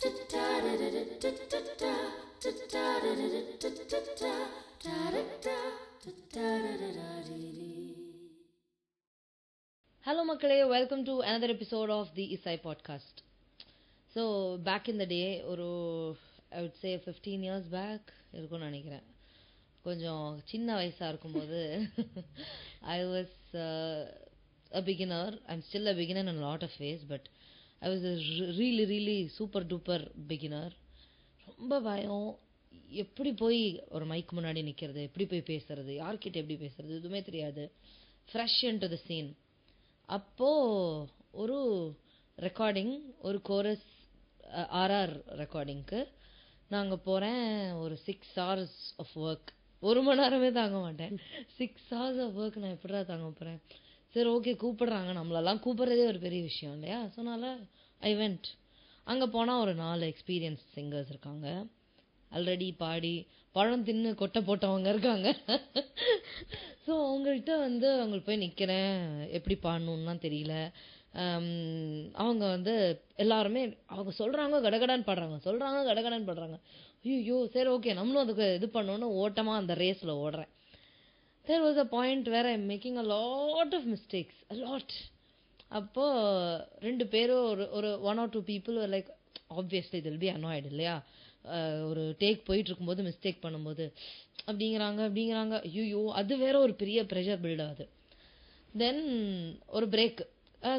Hello மக்களே, welcome to another episode of the Isai podcast. So back in the day, I would say 15 years back இருக்கும்னு நினைக்கிறேன். கொஞ்சம் சின்ன வயசா இருக்கும்போது I was a beginner. I'm still a beginner in a lot of ways, but I was a really super duper beginner. ரொம்ப பயம், எப்படி போய் ஒரு மைக் முன்னாடி நிக்கிறது, எப்படி போய் பேசுறது, யார்கிட்ட எப்படி பேசுறது, எதுவுமே தெரியாது. Fresh into the scene. அப்போ ஒரு ரெக்கார்டிங், ஒரு கோரஸ் ஆர்ஆர் ரெக்கார்டிங்க்கு நாங்கள் போகிறேன். ஒரு 6 hours ஆஃப் ஒர்க், 1 மணி நேரமே தாங்க மாட்டேன். 6 hours ஆஃப் ஒர்க் நான் எப்படா தாங்க போகிறேன். சரி ஓகே, கூப்பிடுறாங்க, நம்மளெல்லாம் கூப்பிட்றதே ஒரு பெரிய விஷயம் இல்லையா. ஸோ அதனால் ஐ வெண்ட். அங்கே போனால் ஒரு 4 எக்ஸ்பீரியன்ஸ் சிங்கர்ஸ் இருக்காங்க. ஆல்ரெடி பாடி பழம் தின்னு கொட்டை போட்டவங்க இருக்காங்க. ஸோ அவங்கள்ட்ட அவங்களுக்கு போய் நிற்கிறேன். எப்படி பாடணுன்னா தெரியல. அவங்க எல்லாருமே அவங்க சொல்கிறாங்க, கடகடான்னு பாடுறாங்க. ஐயோ சரி ஓகே, நம்மளும் அதுக்கு இது பண்ணோன்னு ஓட்டமாக அந்த ரேஸில் ஓடுறேன். There was a point where I'm making a lot of mistakes, a lot. அப்போ 2 பேரும் ஒரு 1 or 2 people were like, obviously they'll be annoyed இல்லையா. ஒரு டேக் போயிட்டு இருக்கும்போது மிஸ்டேக் பண்ணும்போது அப்படிங்கிறாங்க. ஐயோ, அது வேற ஒரு பெரிய ப்ரெஷர் பில்ட் ஆகுது. தென் ஒரு பிரேக்,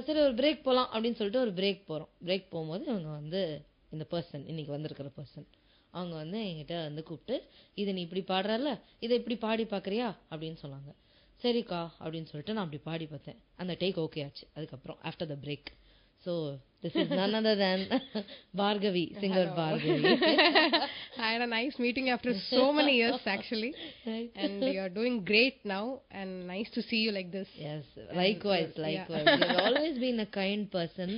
சரி ஒரு பிரேக் போகலாம் அப்படின்னு சொல்லிட்டு ஒரு பிரேக் போகிறோம். பிரேக் போகும்போது இவங்க இந்த பர்சன், இன்னைக்கு வந்திருக்கிற பர்சன், அவங்க என்கிட்ட கூப்பிட்டு, இதை நீ இப்படி பாடுறல, இதை இப்படி பாடி பார்க்குறியா அப்படின்னு சொன்னாங்க. சரிக்கா அப்படின்னு சொல்லிட்டு நான் அப்படி பாடி பார்த்தேன். அந்த டேக் ஓகே ஆச்சு. அதுக்கப்புறம் after the break. So this is none other than Bhargavi, singer Hello. Bhargavi. I had a nice meeting after so many years actually. Right. And you're doing great now and nice to see you like this. Yes, likewise. You've always been a kind person.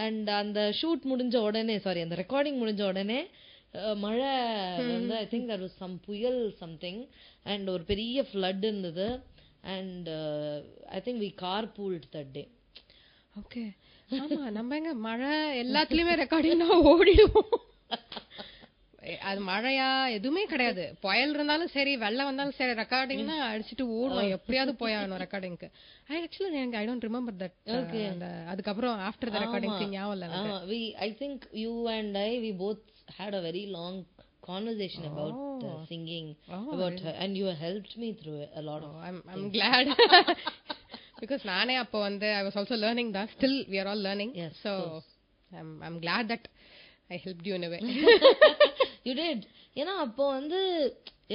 And அந்த shoot முடிஞ்ச உடனே, sorry அந்த recording முடிஞ்ச உடனே மழை I think that was some புயல் something, and ஒரு பெரிய flood இருந்தது. And I think we carpooled that day. Okay. ஆமா, நம்ம எங்க மழை எல்லாத்துலயுமே ரெக்கார்டிங் தான் ஓடிடுவோம். அது மழையா எதுவுமே கிடையாது. புயல் இருந்தாலும் சரி, வெள்ளம் வந்தாலும் சரி, ரெக்கார்டிங்னா அடிச்சுட்டு ஓடுவோம். எப்படியாவது போயாகணும் ரெக்கார்டிங்க்கு. I don't remember that. அதுக்கப்புறம் ஆஃப்டர் த ரெக்கார்டிங் ஞாபகம் இல்லை. I think you and we both had a very long conversation about singing, about her, and you helped me through a lot of I'm glad. Because நானே அப்போ I was also learning that. Still we are all learning. Yes, so I'm glad that I helped you in a way. You did. ஏன்னா அப்போ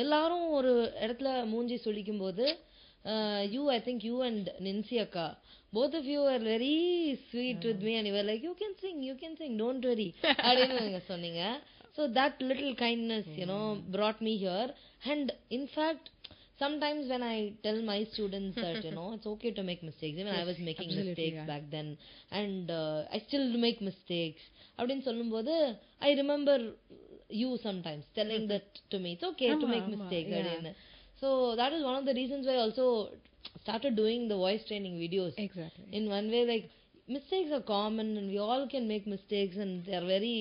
எல்லாரும் ஒரு இடத்துல மூஞ்சி சொல்லிக்கும் போது I think you and Ninsi akka, both of you were very sweet with me, and you were like, you can sing, don't worry அப்படின்னு சொன்னீங்க. So that little kindness brought me here. And in fact, sometimes when I tell my students that it's okay to make mistakes, even I was making mistakes back then, and I still make mistakes அப்படின்னு சொல்லும்போது I remember you sometimes telling that to me, it's okay to make mistakes. So that is one of the reasons why I also started doing the voice training videos. Exactly. In one way, like, mistakes are common and we all can make mistakes and they are very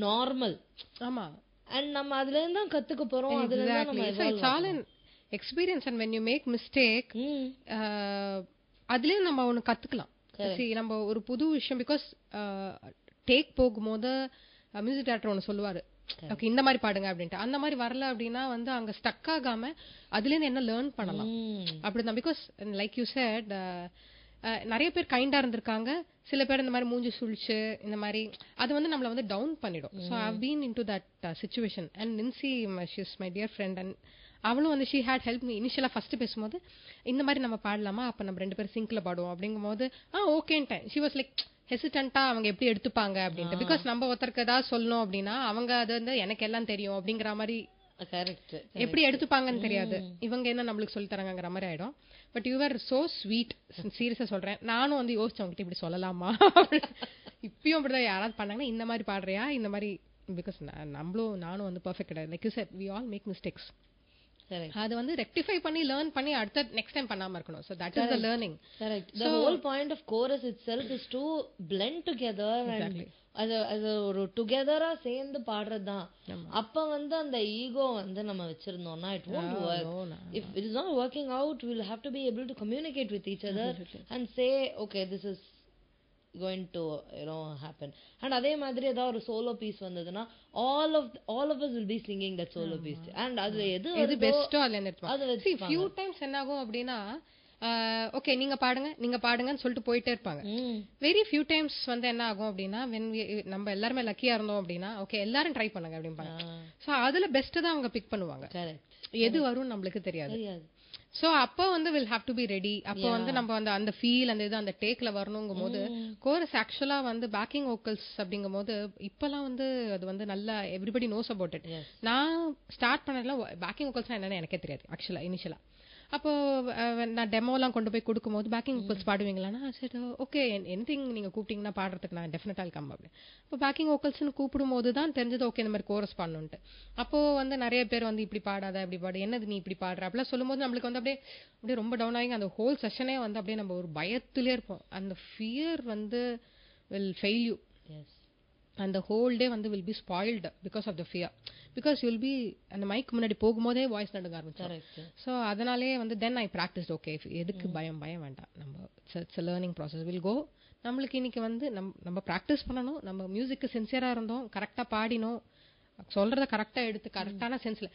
normal. ஆமா, and நம்ம அதுல இருந்து தான் கத்துக்க போறோம். அதுல இருந்து நம்ம so it's all an experience, and when you make mistake, அதுலயும் நம்ம ஒன்னு கத்துக்கலாம். See, நம்ம ஒரு புது விஷயம், because டேக் போகும்போது மியூசிக் டைரக்டர் ஒன்னு சொல்லுவாரு, ஓகே இந்த மாதிரி பாடுங்க அப்படின்ட்டு. அந்த மாதிரி வரல அப்படின்னா அங்க ஸ்டக் ஆகாம அதுல இருந்து என்ன லேர்ன் பண்ணலாம் அப்படிதான். பிகாஸ் லைக் யூ செட், நிறைய பேர் கைண்டா இருந்திருக்காங்க, சில பேர் இந்த மாதிரி மூஞ்சி சுழிச்சு இந்த மாதிரி அது நம்மள டவுன் பண்ணிடும். So I've been in to that situation. And Nincy, she is my dear friend, and அவளும் ஷி ஹேட் ஹெல்ப் மீ. இனிஷியலா ஃபர்ஸ்ட் பேசும்போது இந்த மாதிரி நம்ம பாடலாமா, அப்ப நம்ம 2 பேரும் சிங்க்ல பாடுவோம் அப்படிங்கும் போது ஓகேன்ட்டேன். ஷி வாஸ் லைக் ஹெசிடண்டா, அவங்க எப்படி எடுத்துப்பாங்க அப்படின்ட்டு. பிகாஸ் நம்ம ஒருத்தருக்கு ஏதாவது சொல்லணும் அப்படின்னா அவங்க அது எனக்கு எல்லாம் தெரியும் அப்படிங்கிற மாதிரி எப்படி எடுத்துப்பாங்கன்னு தெரியாது. இவங்க என்ன நம்மளுக்கு சொல்லி தராங்கிற மாதிரி ஆயிடும். But you are so sweet, சீரியஸா சொல்றேன். நானும் யோசிச்சேன் உங்ககிட்ட இப்படி சொல்லலாமா. இப்பயும் அப்படிதான் யாராவது பண்ணாங்கன்னா இந்த மாதிரி பாடுறியா இந்த மாதிரி. பிகாஸ் நானும் பெர்ஃபெக்ட் கிடையாது. Like you said, we all make mistakes. அது வந்து ரெக்டிஃபை பண்ணி லேர்ன் பண்ணி அடுத்த நெக்ஸ்ட் டைம் பண்ணாம இருக்கணும். So that is the learning. Correct. The whole point of chorus itself is to blend together and அது ஒரு டுகெதரா சேர்ந்து பாடுறதுதான். அப்ப வந்து அந்த ஈகோ வந்து நம்ம வச்சிருந்தோம்னா it won't work. If it is not working out, we'll have to be able to communicate with each other and say okay, this is going to happen. And அதே மாதிரி ஏதாவது ஒரு சோலோ பீஸ் வந்ததுன்னா all of us will be singing that solo piece. And அது எது Bairstow அதுல நிறுத்துவாங்க. See, few times என்ன ஆகும் அப்படின்னா ஓகே நீங்க பாடுங்கன்னு சொல்லிட்டு போயிட்டே இருப்பாங்க. வெரி ஃபியூ டைம்ஸ் வந்து என்ன ஆகும் அப்படின்னா நம்ம எல்லாருமே லக்கியா இருந்தோம் அப்படின்னா ஓகே எல்லாரும் ட்ரை பண்ணுங்க அப்படிம்பாங்க. சோ அதுல பெஸ்ட் தான் அவங்க பிக் பண்ணுவாங்க. எது வரும் நம்மளுக்கு தெரியாது. சோ அப்போ வந்து will have to be ready. அப்போ வந்து நம்ம அந்த ஃபீல் அந்த இது அந்த டேக்ல வரணுங்கும் போது கோரஸ் ஆக்சுவலா வந்து பேக்கிங் வோக்கல்ஸ் அப்படிங்கும் போது இப்பெல்லாம் வந்து அது வந்து நல்லா எவ்ரிபடி நோஸ் அபவுட் இட். நான் ஸ்டார்ட் பண்ணதுல பேக்கிங் வோக்கல்ஸ்னா என்னன்னு எனக்கே தெரியாது ஆக்சுவலா இனிஷியலா. அப்போ நான் டெமோலாம் கொண்டு போய் கொடுக்கும்போது பேக்கிங் வோக்கல்ஸ் பாடுவீங்களான்னா சரி ஓகே எனிதிங் நீங்க கூப்பிட்டீங்கன்னா பாடுறதுக்கு நான் டெஃபினட்டா கம் அப்படி. இப்போ பேக்கிங் வோக்கல்ஸ்னு கூப்பிடும் போது தான் தெரிஞ்சது ஓகே இந்த மாதிரி கோரஸ் பாடணுன்ட்டு. அப்போ வந்து நிறைய பேர் வந்து இப்படி பாடாத இப்படி பாடு என்னது நீ இப்படி பாடுற அப்படிலாம் சொல்லும் போது நம்மளுக்கு வந்து அப்படியே ரொம்ப டவுன் ஆகி அந்த ஹோல் செஷனே வந்து அப்படியே நம்ம ஒரு பயத்திலே இருப்போம். அந்த ஃபியர் வந்து will fail you. and the whole day வந்து will be spoiled because of the fear, because you will be அந்த மைக் முன்னாடி போகும்போதே வாய்ஸ் நடுங்க ஆரம்பிச்சிடும். ஸோ அதனாலே வந்து தென் ஐ ப்ராக்டிஸ் ஓகே எதுக்கு பயம் வேண்டாம், நம்ம it's learning process will go. நம்மளுக்கு இன்னைக்கு வந்து நம்ம ப்ராக்டிஸ் பண்ணணும், நம்ம மியூசிக்கு சின்சியரா இருந்தோம், கரெக்டா பாடினோம், சொல்றத கரெக்டா எடுத்து கரெக்டான சென்ஸ்ல.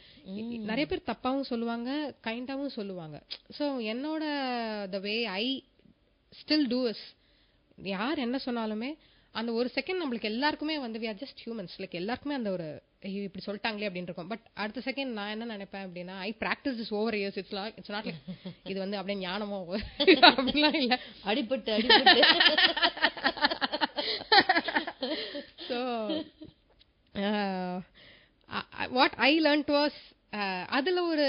நிறைய பேர் தப்பாவும் சொல்லுவாங்க கைண்டாவும் சொல்லுவாங்க. ஸோ என்னோட த வே ஐ ஸ்டில் டூ இஸ் யார் என்ன சொன்னாலுமே அந்த ஒரு செகண்ட் நம்மளுக்கு எல்லாருக்குமே வந்து we are just humans, like எல்லாருக்குமே அந்த ஒரு இப்படி சொல்லிட்டாங்களே அப்படின்னு இருக்கும். பட் அடுத்த செகண்ட் நான் என்ன நினைப்பேன் அப்படின்னா I practice this over years. It's not like இது வந்து அப்படியே ஞானமோ அப்படிலாம் இல்ல, அடிபட்டு so what I learnt was அதுல ஒரு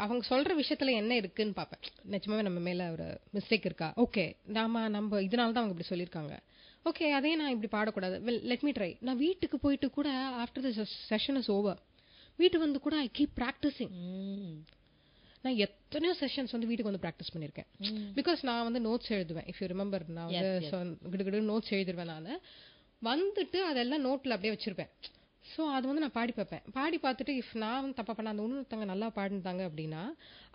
அவங்க சொல்ற விஷயத்துல என்ன இருக்குன்னு பாப்பேன். நிஜமாவே நம்ம மேல ஒரு மிஸ்டேக் இருக்கா, ஓகே நம்ம இதனாலதான் அவங்க இப்படி சொல்லியிருக்காங்க, ஓகே அதே நான் இப்படி பாடக்கூடாது, லெட் மீ ட்ரை. நான் வீட்டுக்கு போயிட்டு கூட after the session is over வீட்டுக்கு வந்து கூட ஐ கீப் ப்ராக்டிசிங். நான் எத்தனையோ செஷன்ஸ் வந்து வீட்டுக்கு வந்து ப்ராக்டிஸ் பண்ணிருக்கேன். பிகாஸ் நான் வந்து நோட்ஸ் எழுதுவேன். இஃப் யூ ரிமெம்பர் நான் வந்து கிடு நோட்ஸ் எழுதிருவேன். நான் வந்துட்டு அதெல்லாம் நோட்ல அப்படியே வச்சிருப்பேன். ஸோ அது வந்து நான் பாடி பார்ப்பேன். பாடி பார்த்துட்டு இஃப் நான் வந்து தப்பா பண்ண அந்த இன்னொருத்தவங்க நல்லா பாடினாங்க அப்படின்னா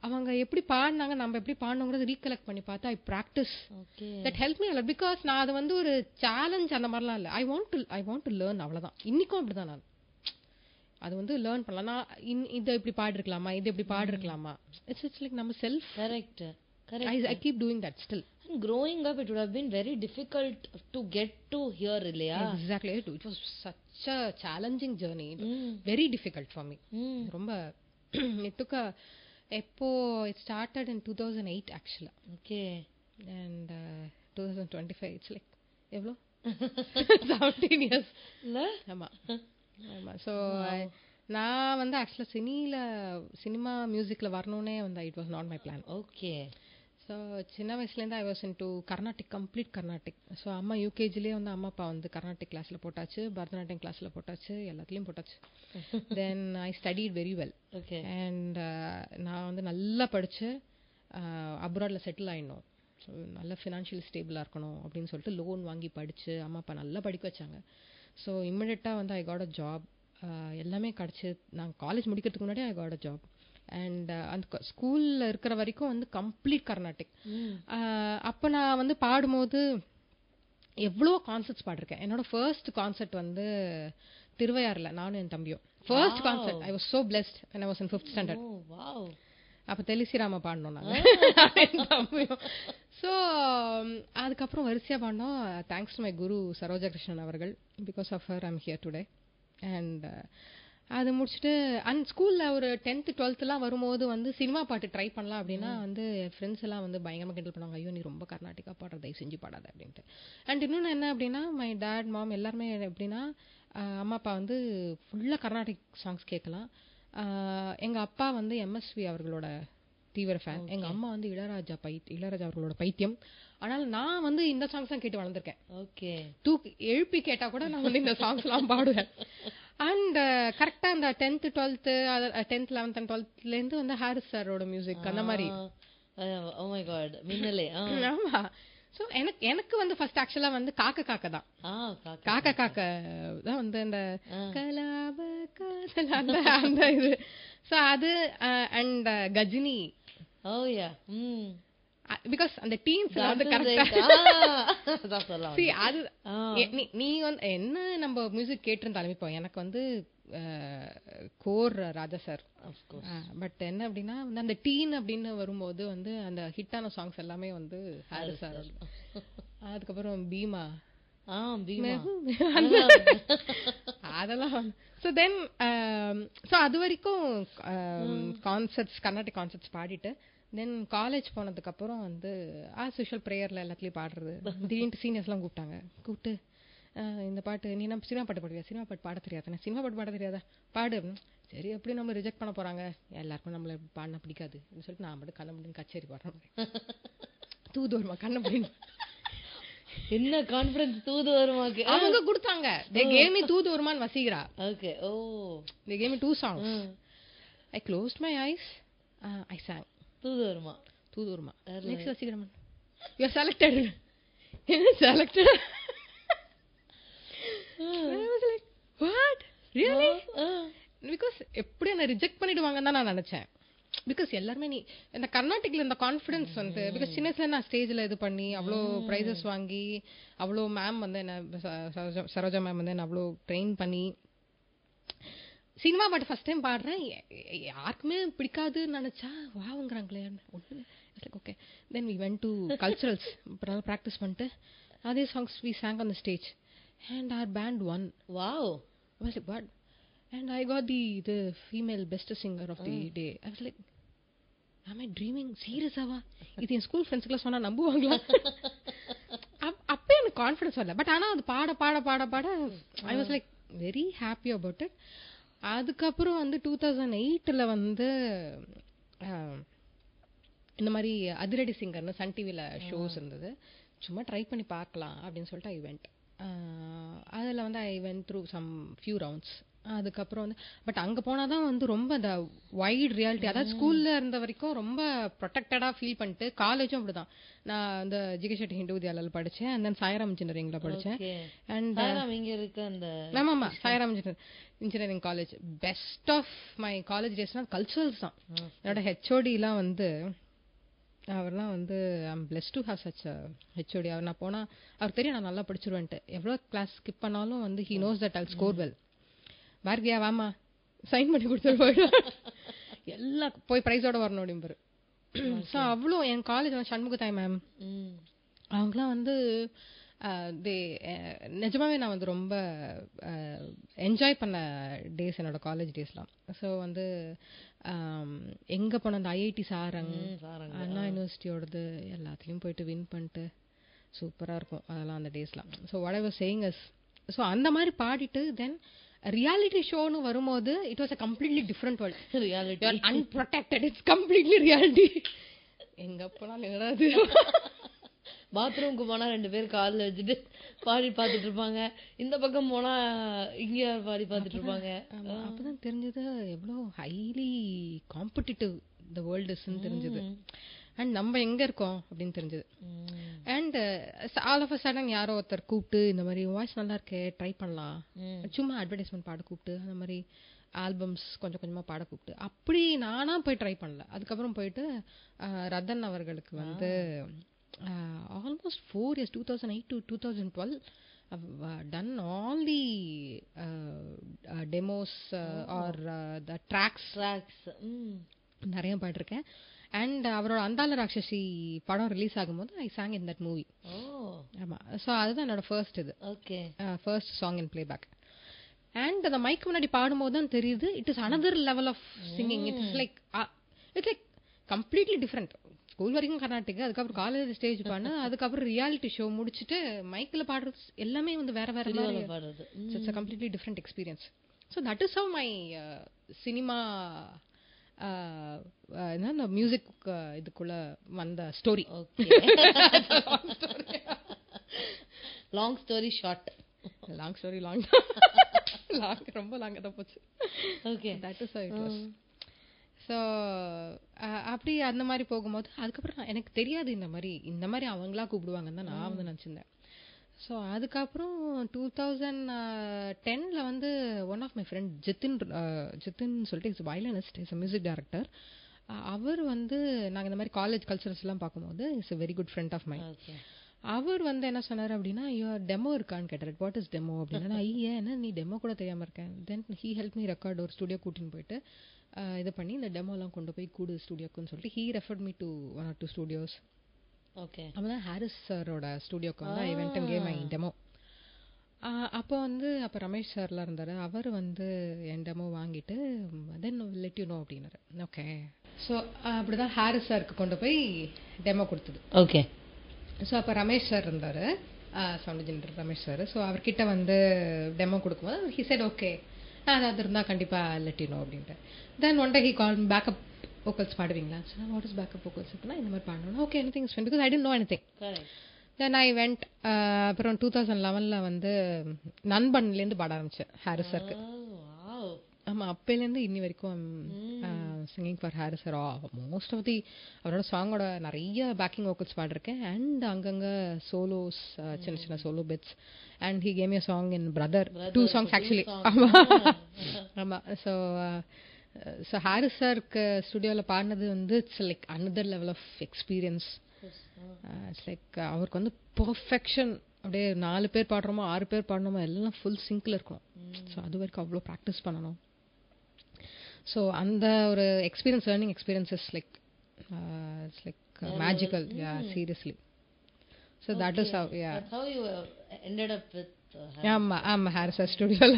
அவங்க எப்படி பாடினாங்க நம்ம எப்படி பாடணுங்கிறது ரீகலெக்ட் பண்ணி பார்த்து I practice. That help me a lot. Because நான் அது வந்து ஒரு சேலஞ்ச் அந்த மாதிரிலாம் இல்லை, ஐ வாண்ட் டு லேர்ன், அவ்வளவுதான். இன்னைக்கும் அப்படிதான் நான் அது வந்து லேர்ன் பண்ணலாம். நான் இதை இப்படி பாடிருக்கலாமா, இது எப்படி பாடிருக்கலாமா, இட்ஸ் லைக் நம்ம self. Correct. I keep doing that still. And growing up it would have been very difficult to get to here, illaya? Exactly. It was such a challenging journey. Very difficult for me. Romba it took it started in 2008 actually. Okay. And 2025 it's like evlo 17 years la ama. So நான் வந்து ஆக்சுவலா cinema மியூசிக்ல வரணும்னே வந்து it was not my plan. Okay. So சின்ன வயசுலேருந்து I was in to Carnatic, complete Carnatic. So அம்மா யூகேஜிலேயே வந்து அம்மா அப்பா வந்து கர்நாடிக் கிளாஸில் போட்டாச்சு, பரதநாட்டியம் கிளாஸில் போட்டாச்சு, எல்லாத்துலேயும் போட்டாச்சு. Then I studied very well. Okay. And நான் வந்து நல்லா படித்து அப்ராடில் செட்டில் ஆகிடணும், ஸோ நல்லா ஃபினான்ஷியல் ஸ்டேபிளாக இருக்கணும் அப்படின்னு சொல்லிட்டு லோன் வாங்கி படித்து அம்மா அப்பா நல்லா படிக்க வச்சாங்க. ஸோ இம்மிடியட்டாக வந்து ஐ காட் அ ஜாப். எல்லாமே கிடச்சி நான் காலேஜ் முடிக்கிறதுக்கு முன்னாடி I got a job. And அந்த ஸ்கூல்ல இருக்கிற வரைக்கும் வந்து கம்ப்ளீட் கர்நாடிக். அப்போ நான் வந்து பாடும்போது எவ்வளோ கான்சர்ட்ஸ் பாடிருக்கேன். என்னோட ஃபர்ஸ்ட் கான்சர்ட் வந்து திருவையாறுல, நானும் என் தம்பியும். First concert. I was so blessed when I was in 5th standard. அப்போ தெலிசிராம பாடணும் நாங்கள் தம்பியும். ஸோ அதுக்கப்புறம் வரிசையா பாடினோம். Thanks to my guru Saroja Krishnan அவர்கள். Because of her I am here today. And அது முடிச்சுட்டு அண்ட் ஸ்கூல்ல ஒரு 10th 12th வரும்போது வந்து சினிமா பாட்டு ட்ரை பண்ணலாம் அப்படின்னா வந்து ஃப்ரெண்ட்ஸ் எல்லாம் வந்து பயங்கரமாக கிண்டல் பண்ணுவாங்க, ஐயோ நீ ரொம்ப கர்நாடிக்கா பாடுற, தயவு செஞ்சு பாடாத அப்படின்ட்டு. அண்ட் இன்னொன்று என்ன அப்படின்னா மை டேட் மாம் எல்லாருமே எப்படின்னா அம்மா அப்பா வந்து ஃபுல்லாக கர்நாடிக் சாங்ஸ் கேட்கலாம். எங்கள் அப்பா வந்து எம்எஸ்வி அவர்களோட தீவிர ஃபேன், எங்கள் அம்மா வந்து இளையராஜா அவர்களோட பைத்தியம். ஆனால் நான் வந்து இந்த சாங்ஸ் தான் கேட்டு வளர்ந்துருக்கேன். ஓகே. எழுப்பி கேட்டா கூட நான் வந்து இந்த சாங்ஸ் எல்லாம் பாடுவேன். அண்ட் கரெக்டா அந்த 10th 12th 10th 11th and 12thல இருந்து வந்து ஹாரிஸ் சாரோட மியூசிக் அந்த மாதிரி. Oh my God Minnale. ஆமா. சோ எனக்கு வந்து ஃபர்ஸ்ட் ஆக்சுவலா வந்து காக்க காக்க தான். காக்க காக்க தான் வந்து அந்த கலாப காதல் அந்த இது. சோ அது and Ghajini. Oh yeah. Because அந்த டீம்ஸ்ல வந்து கரெக்ட்டா see அது நீ வந்து என்ன நம்ம மியூசிக் கேட்டிருந்தாலுமே இப்போ எனக்கு வந்து கோர் ராஜா சார் பட் என்ன அப்படின்னா அந்த டீன் அப்படின்னு வரும்போது வந்து அந்த ஹிட்டான சாங்ஸ் எல்லாமே வந்து ஹாரிஸ் சார். அதுக்கப்புறம் பீமா அதெல்லாம் ஸோ தென் ஸோ அது வரைக்கும் கான்சர்ட்ஸ் கர்நாடிக் கான்சர்ட்ஸ் பாடிட்டு தென் காலேஜ் போனதுக்கு அப்புறம் வந்து ஆஸ் யூஷுவல் ப்ரேயர்ல எல்லாத்துலயும் பாடுறது. திடீர்னு சீனியர்ஸ் எல்லாம் கூப்பிட்டு இந்த பாட்டு நீ நம்ம சினிமா பாட்டு பாடுவியா, சினிமா பாட்டு பாட தெரியாத, சினிமா பாட்டு பாட தெரியாதா, பாடு. சரி எப்படி நம்ம ரிஜெக்ட் பண்ண போறாங்க, எல்லாருக்கும் நம்மள பாடினா பிடிக்காது அப்படின்னு சொல்லிட்டு நான் மட்டும் கண்ண முடியும் கச்சேரி பாடுறேன். தூது வருமா கண்ண முடியும். என்ன கான்ஃபிடன்ஸ் தூது வருமாக்கு அவங்க கொடுத்தாங்க. they gave me தூது வருமான்னு Vaseegara. Okay. Oh they gave me 2 songs. I closed my eyes, I sang தூது வருமா. நெக்ஸ்ட் வசீகரமன் you are selected. selected. I was like what really because எப்படி என்ன ரிஜெக்ட் பண்ணிடுவாங்கன்னு தான் நான் நினைச்சேன். பிகாஸ் எல்லாருமே நீ இந்த கர்நாடிக்ல இந்த கான்ஃபிடன்ஸ் வந்து பிகாஸ் சின்ன வயசுல நான் ஸ்டேஜ்ல இது பண்ணி அவ்வளோ ப்ரைஸஸ் வாங்கி அவ்வளோ மேம் வந்து என்ன சரோஜா மேம் வந்து என்ன அவ்வளோ ட்ரெயின் பண்ணி சினிமா பாட்டு ஃபர்ஸ்ட் டைம் பாடுறேன். யாருக்குமே பிடிக்காதுன்னு நினைச்சா வாங்குறாங்களே ஒன்று. Okay then we went to culturals. அப்புறம் ப்ராக்டிஸ் பண்ணிட்டு அதே songs we sang on the stage and our band won. Wow. I was like what? And I got the female best singer of the day. I was like am I dreaming? சீரியஸாவா? இது என் school ஃப்ரெண்ட்ஸ்க்குலாம் சொன்னா நம்புவாங்களா? அப்போ எனக்கு confidence வரல. But ஆனால் அது பாட பாட பாட பாட ஐ was like very happy about it. அதுக்கப்புறம் வந்து 2008ல் வந்து இந்த மாதிரி அதிரடி சிங்கர்னு சன் டிவியில் ஷோஸ் இருந்தது. சும்மா ட்ரை பண்ணி பார்க்கலாம் அப்படின்னு சொல்லிட்டு ஐ வெண்ட். அதில் வந்து I went through some few rounds. அதுக்கப்புறம் வந்து பட் அங்கே போனால் தான் வந்து ரொம்ப அந்த வைட் ரியாலிட்டி. அதாவது ஸ்கூலில் இருந்த வரைக்கும் ரொம்ப ப்ரொடெக்டடாக ஃபீல் பண்ணிட்டு காலேஜும் அப்படி தான். நான் அந்த ஜிகே ஷெட்டி ஹிந்து வித்யாலயில் படித்தேன். அண்ட் தென் சாய்ராம் இன்ஜினியரிங்கில் படித்தேன். அண்ட் இங்கே இருக்க அந்த ஆமாம் Sairam engineering college. Best of my college டேஸ்னால் கல்ச்சரல்ஸ் தான். என்னோட ஹெச்ஓடிலாம் வந்து அவர்லாம் வந்து I'm blessed to have such HOD. அவர் நான் போனால் அவர் தெரியும் நான் நல்லா படிச்சிருவேன்ட்டு. எவ்வளோ கிளாஸ் ஸ்கிப் பண்ணாலும் வந்து he knows that I'll score well. பாரதியா வாமா சைன் பண்ணி கொடுத்துட்டு போயிடுவார். எல்லாம் போய் ப்ரைஸோட வரணும் அப்படிம்பாரு. ஸோ அவ்வளோ என் காலேஜ் வந்து சண்முகத்தாய் மேம் அவங்களாம் வந்து நிஜமாவே நான் வந்து ரொம்ப என்ஜாய் பண்ண டேஸ் என்னோட காலேஜ் டேஸ்லாம். ஸோ வந்து எங்கே போன அந்த ஐஐடி சாரங் அண்ணா யூனிவர்சிட்டியோடது எல்லாத்துலேயும் போயிட்டு வின் பண்ணிட்டு சூப்பராக இருக்கும் அதெல்லாம் அந்த டேஸ்லாம். So what I was saying is so அந்த மாதிரி பாடிட்டு தென் ரியாலிட்டி ஷோன்னு வரும்போது it was a completely different world. Reality unprotected, it's completely reality. எங்க போனாலும் என்னது பாத்ரூமுக்கு போனா 2 பேர் காலில் வச்சுட்டு பாடி பார்த்துட்டு இருப்பாங்க. இந்த பக்கம் போனா இங்க பாடி பார்த்துட்டு இருப்பாங்க. அப்பதான் தெரிஞ்சது எவ்வளோ ஹைலி காம்படிட்டிவ் த வேர்ல்டு இஸ்ன்னு தெரிஞ்சது. அண்ட் நம்ம எங்க இருக்கோம் அப்படின்னு தெரிஞ்சது. And all of a sudden யாரோ ஒருத்தர் கூப்பிட்டு இந்த மாதிரி வாய்ஸ் நல்லா இருக்கே ட்ரை பண்ணலாம், சும்மா அட்வர்டைஸ்மெண்ட் பாட கூப்பிட்டு அந்த மாதிரி ஆல்பம்ஸ் கொஞ்சம் கொஞ்சமாக பாட கூப்பிட்டு அப்படி நானா போய் ட்ரை பண்ணல. அதுக்கப்புறம் போயிட்டு ரத்தன் அவர்களுக்கு வந்து almost 4 years 2008 to 2012 I've done all the demos or the tracks நிறைய பாடிருக்கேன். அண்ட் அவரோட அந்தால ராட்சசி படம் ரிலீஸ் ஆகும்போது I sang in that movie. ஆமா, ஸோ அதுதான் என்னோட ஃபர்ஸ்ட் இது first song in playback. And அந்த மைக்கு முன்னாடி பாடும்போது தான் தெரியுது it is another level of singing. It's like completely different. School வரைக்கும் கர்நாடிக், அதுக்கப்புறம் காலேஜ் ஸ்டேஜ் பண்ண, அதுக்கப்புறம் ரியாலிட்டி ஷோ முடிச்சுட்டு மைக்கில் பாடுறது எல்லாமே வந்து வேற வேற மாதிரி. It's a completely different experience. So that is how my cinema இந்த மியூசிக் இதுக்குள்ள வந்த story. Long story short. Long story long ரொம்ப லாங்கா தான் போச்சு. Okay. That is how it was. So அப்படி அந்த மாதிரி போகும்போது அதுக்கப்புறம் எனக்கு தெரியாது இந்த மாதிரி அவங்களா கூப்பிடுவாங்கன்னு தான் நான் வந்து நினச்சிருந்தேன். ஸோ அதுக்கப்புறம் 2010 வந்து one of my friend Jithin சொல்லிட்டு is violinist, is music director. அவர் வந்து நாங்கள் இந்த மாதிரி காலேஜ் கல்ச்சரல்ஸ்லாம் பார்க்கும்போது is a very good friend of mind. அவர் வந்து என்ன சொன்னார் அப்படின்னா, ஐயோ டெமோ இருக்கான்னு கேட்டார். வாட் இஸ் டெமோ அப்படின்னா, ஐயா என்ன நீ டெமோ கூட தெரியாமல் இருக்கேன். தென் ஹீ ஹெல்ப் மீ ரெக்கார்ட் ஒரு ஸ்டுடியோ கூட்டின்னு போயிட்டு இது பண்ணி இந்த டெமோலாம் கொண்டு போய் கூடு ஸ்டுடியோக்குன்னு சொல்லிட்டு he referred me to 1 or 2 studios. Okay. அப்போதான் ஹாரிஸ் சாரோட ஸ்டுடியோக்கு வந்து I went and gave my demo. அப்போ வந்து அப்போ ரமேஷ் சார்லாம் இருந்தார். அவர் வந்து என் டெமோ வாங்கிட்டு தென் லெட் யூ நோ அப்படின்னாரு. ஓகே. ஸோ அப்படி தான் ஹாரிஸ் சாருக்கு கொண்டு போய் டெமோ கொடுத்தது. ஓகே. ஸோ அப்போ ரமேஷ் சார் இருந்தார், sound engineer Ramesh sir. So அவர்கிட்ட வந்து டெமோ கொடுக்கும்போது ஹி செட் ஓகே அது இருந்தால் கண்டிப்பாக லெட் யூ நோ அப்படின்ட்டு. Then one day he call backup vocals பாடுவீங்களா? Sir what is backup vocals அப்படின்னா இந்த மாதிரி பாடணும். Okay anything is fine because I don't know anything. Then I went. அப்புறம் 2011 வந்து நண்பன்லேருந்து பாட ஆரம்பித்தேன் ஹாரிஸ் சாருக்கு. ஆமாம், அப்போலேருந்து இன்னி வரைக்கும் singing for Harris sir. Most of the அவரோட சாங்கோட நிறைய பேக்கிங் வோக்கல்ஸ் பாடிருக்கேன். அண்ட் அங்கங்கே சோலோஸ், சின்ன சின்ன solo bits. And he came a song in Brother, 2 songs actually. ஆமாம். ஸோ ஹாரிஸ் சாருக்கு ஸ்டுடியோவில் பாடினது வந்து it's like another level of experience. It's like அவருக்கு வந்து பர்ஃபெக்ஷன். அப்படியே 4 பேர் பாடுறோமோ 6 பேர் பாடணுமோ எல்லாம் ஃபுல் சிங்கில் இருக்கணும். ஸோ அது வரைக்கும் அவ்வளோ ப்ராக்டிஸ் பண்ணணும். ஸோ அந்த ஒரு experience, learning experience is like it's like magical. Yeah seriously. So that is how yeah ended up with ஆமாம் ஹாரிஸ் சார் ஸ்டுடியோவில்.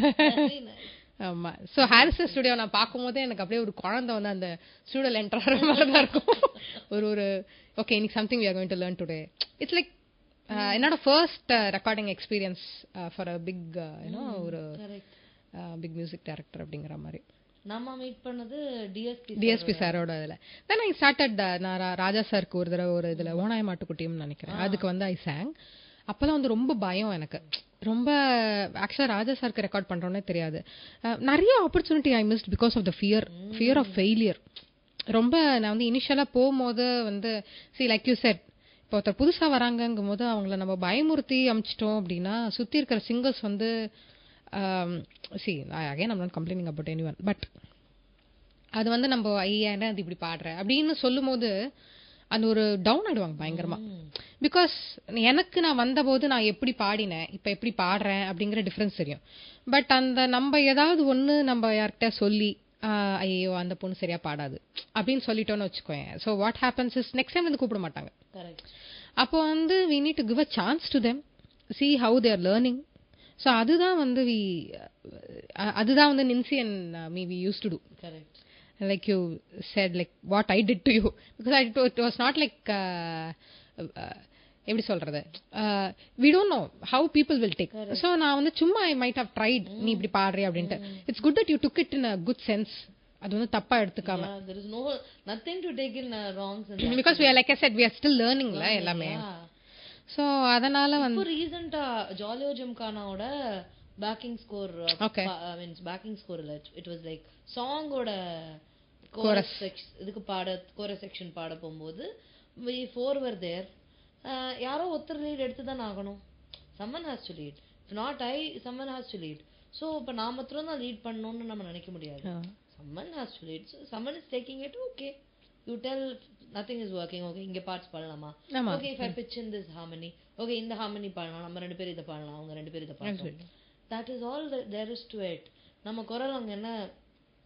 ஆமாம். ஸோ ஹாரிஸ் சார் ஸ்டுடியோ நான் பார்க்கும்போதே எனக்கு அப்படியே ஒரு குழந்தை வந்து அந்த ஸ்டுடியோவில் என்டர் ஆகிற மாதிரி தான் இருக்கும். ஒரு ஓகே இன்னைக்கு something we are going to learn today. It's like என்னோட first recording experience for a big ஒரு பிக் மியூசிக் டைரக்டர் அப்படிங்கிற மாதிரி. நம்ம மீட் பண்ணது டிஎஸ்பி சாரோட இதில். Then I started. நான் ராஜா சாருக்கு ஒரு தடவை ஒரு இதில் ஓனாய மாட்டுக்குட்டியும் நினைக்கிறேன், அதுக்கு வந்து ஐ சாங். அப்போல்லாம் வந்து ரொம்ப பயம் எனக்கு. ரொம்ப ஆக்சுவலாக ராஜா சாருக்கு ரெக்கார்ட் பண்ணுறோன்னே தெரியாது. நிறைய opportunity I missed because of the fear of failure. ரொம்ப நான் வந்து இனிஷியலாக போகும்போது வந்து லைக் யூ செட், இப்போ ஒருத்தர் புதுசாக வராங்கங்கும் போது அவங்கள நம்ம பயமுறுத்தி அமிச்சிட்டோம் அப்படின்னா சுற்றி இருக்கிற சிங்கர்ஸ் வந்து again I'm not complaining about anyone, but அது வந்து நம்ம ஐயா என்ன அது இப்படி பாடுற அப்படின்னு சொல்லும் போது அந்த ஒரு டவுன் ஆயிடுவாங்க பயங்கரமா. பிகாஸ் எனக்கு நான் வந்தபோது நான் எப்படி பாடினேன், இப்போ எப்படி பாடுறேன் அப்படிங்கிற டிஃப்ரென்ஸ் தெரியும். பட் அந்த நம்ம ஏதாவது ஒன்று நம்ம யார்கிட்ட சொல்லி ஐயோ அந்த பொண்ணு சரியா பாடாது அப்படின்னு சொல்லிட்டோன்னு வச்சுக்கோங்க. So what happens is next time வந்து கூப்பிட மாட்டாங்க. அப்போ வந்து we need to give a chance to them, see how they are learning. ஸோ அதுதான் வந்து அதுதான் வந்து Nincy and me we use to do. Like you said, like what I did to you, because it was not like எப்படி சொல்றது, we don't know how people will take. So நான் வந்து சும்மா I might have tried நீ இப்படி பாடுறே அப்படின்ட்டு. It's good that you took it in a good sense. அது வந்து தப்பா எடுத்துக்காம. There is nothing to take in wrong sense. Because we are, like I said, we are still learning la எல்லாமே. So அதனால வந்து இப்போ ரீசன்ட்டா ஜாலியோ ஜிம்கானாவோட backing score, means backing score இல்ல, இட் வாஸ் லைக் சாங்கோட கோரஸ் இதுக்கு கோரஸ் செக்ஷன் பாட போகும்போது we 4 were there. யாரோ ஒருத்தர் லீட் எடுத்து தான் ஆகணும். someone has to lead. if not I, someone has to lead. so இப்ப நான் மட்டும் தான் லீட் பண்ணணும்னு நம்ம நினைக்க முடியாது. someone has to lead. so someone is taking it. okay, you tell nothing is working. okay, இங்க பார்ட்ஸ் பாடலாமா? okay, if I pitch in this harmony, okay, இந்த harmony பாடலாம், நம்ம ரெண்டு பேர் இத பாடலாம், அவங்க ரெண்டு பேர் இத பாடலாம். that is all there is to it. நம்ம குரல் அங்க என்ன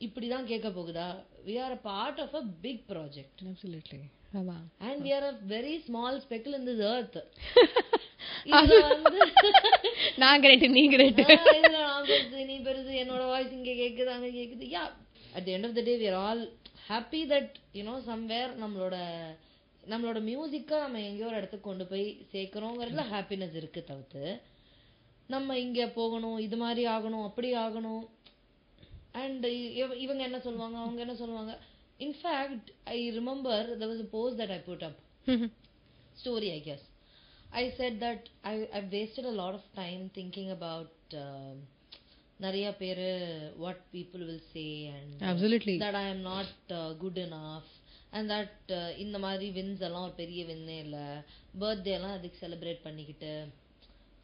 இப்படி தான் கேட்க போகுதா? we are a part of a big project. Absolutely. and we are a very small speckle in this earth. நான் கிரேட் நீங்க கிரேட். இதுல நான் பெருசு நீ பெருசு, என்னோட வாய்ஸ் இங்க கேக்குது அங்க கேக்குது. yeah, at the end of the day we are all happy that somewhere நம்மளோட மியூசிக்கை நம்ம எங்கேயோ ஒரு இடத்துக்கு கொண்டு போய் சேர்க்கிறோங்கிறதுல ஹாப்பினஸ் இருக்கு. தவிர்த்து நம்ம இங்க போகணும், இது மாதிரி ஆகணும், அப்படி ஆகணும், அண்ட் இவங்க என்ன சொல்லுவாங்க, அவங்க என்ன சொல்லுவாங்க. In fact I remember there was a post that I put up. story I guess. I said that I've wasted a lot of time thinking about நிறைய பேரு what people will say and Absolutely. That I am not good enough and that இந்த மாதிரி wins எல்லாம் ஒரு பெரிய வின்னே இல்லை, birthday எல்லாம் அதுக்கு செலிப்ரேட் பண்ணிக்கிட்டு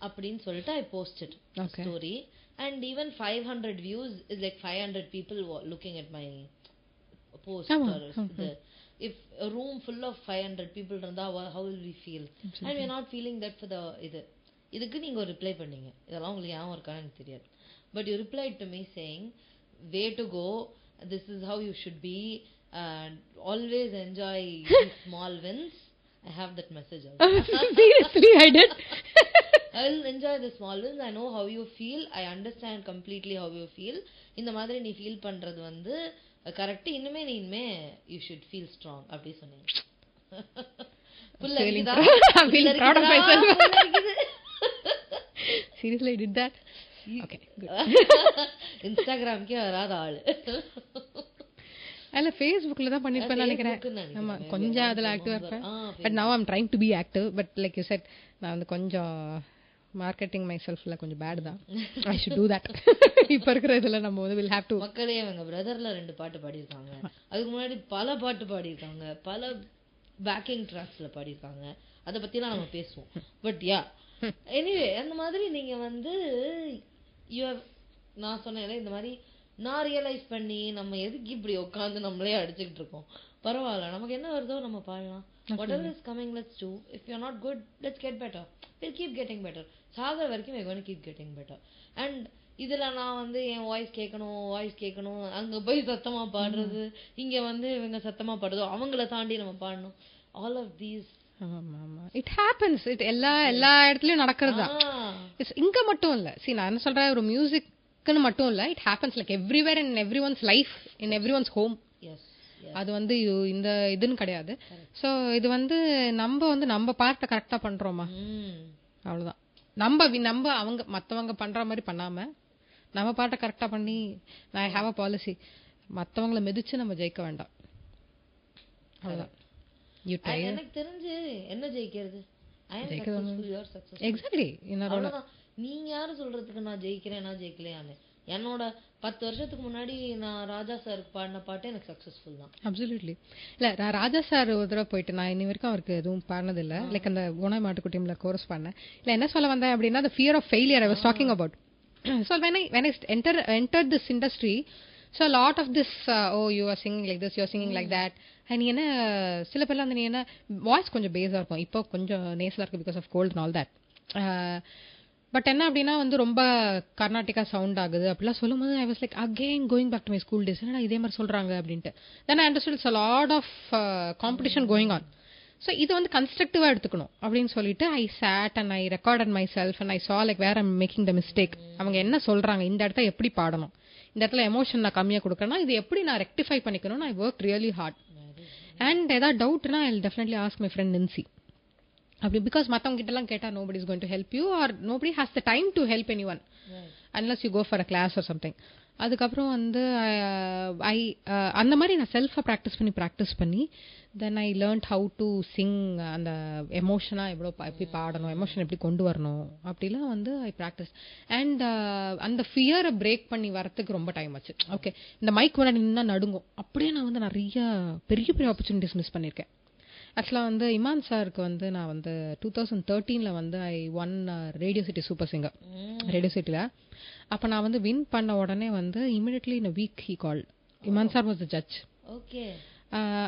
அப்படின்னு சொல்லிட்டு ஐ posted story and even 500 views is like 500 people looking at my post. If a room full of 500 people இருந்தா how will we feel? And we are not feeling that for the இதுக்கு நீங்க ஒரு reply பண்ணீங்க, இதெல்லாம் உங்களுக்கு ஞாபகம் இருக்கான்னு எனக்கு தெரியாது, but you replied to me saying way to go, this is how you should be, always enjoy small wins. I have that message also. Seriously, I did. I'll enjoy the small wins. I know how you feel. I understand completely how you feel. இந்த மாதிரி நீ feel பண்றது வந்து correct, இனிமே you should feel strong அப்படி சொன்னீங்க. புல்ல இருக்குதா? I'm feeling proud of myself. Seriously, I did that. Okay, good. இன்ஸ்டாகிராம்க்கே வராத ஆளு. அல்ல ஃபேஸ்புக்ல தான் பண்ணிருப்பேன் நினைக்கிறேன். ஆமா, கொஞ்சம் அதுல ஆக்டிவா இருப்பேன். But now I am trying to be active. But like you said, நான் வந்து கொஞ்சம் மார்க்கெட்டிங் மை செல்ஃப்ல கொஞ்சம் பேட் தான். I should do that. இப்ப இருக்கிற இதுல நம்ம வந்து வில் ஹேவ் டு. மக்களே அவங்க பிரதர்ல 2 பாட்டு பாடியிருக்காங்க, அதுக்கு முன்னாடி பல பாட்டு பாடியிருக்காங்க, பல பேக்கிங் ட்ராக்ஸ்ல பாடியிருக்காங்க, அதை பத்திலாம் நம்ம பேசுவோம். பட் யா எனிவே அந்த மாதிரி நீங்க வந்து நான் சொன்னேன் இந்த மாதிரி நான் ரியலைஸ் பண்ணி நம்ம எதுக்கு இப்படி உட்காந்து நம்மளே அடிச்சுக்கிட்டு இருக்கோம், பரவாயில்ல நமக்கு என்ன வருதோ நம்ம பாடலாம். whatever is coming, let's do. If you're not good, let's get better. We'll keep getting better. சாகர வரைக்கும் we're going to keep getting better. And இதுல நான் வந்து என் வாய்ஸ் கேட்கணும், அங்க போய் சத்தமா பாடுறது, இங்க வந்து இவங்க சத்தமா பாடுறதோ அவங்கள தாண்டி நம்ம பாடணும். All of these it happens. It எல்லா இடத்துலயும் நடக்கிறது தான். இங்க மட்டும் இல்ல. நான் என்ன சொல்றேன், ஒரு மியூசிக்னு மட்டும் இல்ல, it happens like everywhere in everyone's life, in everyone's home. அது வந்து இந்த இதுன்னு கிடையாது. சோ இது வந்து நம்ம பார்ட்ட கரெக்டா பண்றோமா, அவ்வளவுதான். நம்ம அவங்க மத்தவங்க பண்ற மாதிரி பண்ணாம நம்ம பாட்ட கரெக்டா பண்ணி, ஐ ஹேவ் அ பாலிசி, மத்தவங்கள மிதிச்சு நம்ம ஜெயிக்க வேண்டாம், அவ்வளவுதான். எனக்கு தெரிஞ்சு என்ன ஜெயிக்கிறது, எக்ஸாக்ட்லி. நீங்க யாரு சொல்றதுக்கு நான் ஜெயிக்கிறேன் நான் ஜெயிக்கலையான்னு. என்னோட 10 வருஷத்துக்கு முன்னாடி நான் ராஜா சார் பாடின பாட்டு எனக்கு சக்சஸ்ஃபுல் தான். அப்சல்யூட்லி. இல்ல, நான் ராஜா சார் ஒரு தடவை போயிட்டு, நான் இன்னி வரைக்கும் அவருக்கு எதுவும் பாடினது இல்ல. லைக் அந்த ஓனாய் மாட்டுக்குட்டியம்ல கோரஸ் பாடினேன். இல்ல என்ன சொல்ல வந்தேன் அப்படின்னா, the fear of failure I was talking about. So when I entered this industry, so a lot of this you are singing like this, you are singing like that. And நீ என்ன சில பேர்லாம் வந்து நீ என்ன வாய்ஸ் கொஞ்சம் பேஸா இருக்கும், இப்போ கொஞ்சம் நேசலா இருக்கு because of cold and all that. But என்ன அப்படின்னா வந்து ரொம்ப கர்நாடிகா சவுண்ட் ஆகுது அப்படிலாம் சொல்லும் போது I was like again going back to my school days, என்னடா இதே மாதிரி சொல்றாங்க அப்படின்ட்டு. Then I understood it's a lot of competition going on. So இது வந்து கன்ஸ்ட்ரக்டிவா எடுத்துக்கணும் அப்படின்னு சொல்லிட்டு I sat and I recorded my self and I saw like where I'm making the mistake. அவங்க என்ன சொல்றாங்க, இந்த இடத்துல எப்படி பாடணும், இந்த இடத்துல எமோஷன் நான் கம்மியா கொடுக்கறேன்னா இது எப்படி நான் ரெக்டிஃபை பண்ணிக்கணும். I work really hard. And ஏதாவது டவுட்னா I definitely ask my friend Nincy அப்படி. பிகாஸ் மற்றவங்க கிட்ட எல்லாம் கேட்டா nobody is going to help you or nobody has the time to help anyone unless you go for a class or something. அதுக்கப்புறம் வந்து அந்த மாதிரி நான் செல்ஃபா ப்ராக்டிஸ் பண்ணி தென் ஐ லேர்ன்ட் ஹவு டு சிங். அந்த எமோஷனா எப்படி பாடணும், எமோஷன் எப்படி கொண்டு வரணும் அப்படிலாம் வந்து ஐ ப்ராக்டிஸ். அண்ட் அந்த ஃபியரை பிரேக் பண்ணி வரத்துக்கு ரொம்ப டைம் ஆச்சு. ஓகே, இந்த மைக் முன்னாடி நின்னா நடுங்கும், அப்படியே நான் வந்து நிறைய பெரிய ஆப்பர்ச்சுனிட்டிஸ் மிஸ் பண்ணியிருக்கேன். ஆக்சுவலாக வந்து இமான் சாருக்கு வந்து நான் வந்து 2013 வந்து I won Radio City super singer Radio சிட்டியில். அப்போ நான் வந்து வின் பண்ண உடனே வந்து immediately in a week he called. Imman sir was the judge. Okay.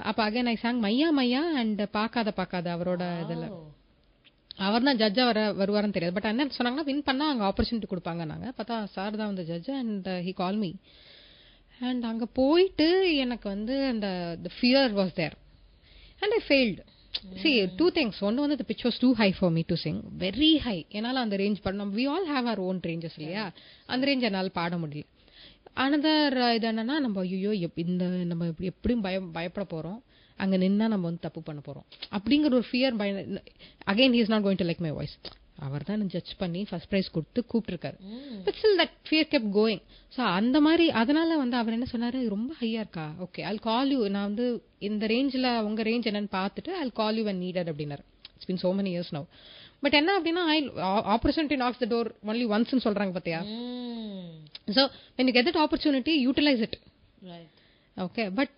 அப்போ அகைன் ஐ சாங் மையா மையா அண்ட் பார்க்காத அவரோட இதில். அவர் தான் ஜட்ஜா வருவாருன்னு தெரியாது. பட் என்ன சொன்னாங்கன்னா வின் பண்ணால் அங்கே ஆப்பர்ச்சுனிட்டி கொடுப்பாங்க. நாங்கள் பார்த்தா சார் தான் வந்து judge and he call me. And அங்கே போயிட்டு எனக்கு வந்து அந்த fear was there and I failed. See, 2 things. One வந்து the pitch was too high for me to sing, very high. என்னால அந்த ரேஞ்ச் பண்ணோம். we all have our own ranges இல்லையா, அந்த ரேஞ்ச் என்னால் பாட முடியல. அனதர் இது என்னன்னா, நம்ம ஐயோ இந்த நம்ம எப்படியும் பயப்பட போறோம், அங்க நின்னா நம்ம வந்து தப்பு பண்ண போறோம் அப்படிங்கிற ஒரு fear. Again he is not going to like my voice. அவர் தான் ஜட்ஜ் பண்ணி ஃபர்ஸ்ட் பிரைஸ் கொடுத்து கூப்பிட்டுருக்காரு. But still that fear kept going. So அந்த மாதிரி அதனால வந்து அவர் என்ன சொன்னாரு, ரொம்ப ஹையா இருக்கா, ஓகே ஐல் கால் யூ, நான் வந்து இந்த ரேஞ்சில் உங்க ரேஞ்ச் என்னன்னு பார்த்துட்டு I'll call you when needed அப்படின்னாரு. It's been so many years now. But என்ன அப்படின்னா opportunity knocks the door only ஒன்ஸ்னு சொல்றாங்க பாத்தியா. So when you get that opportunity utilize it. Okay but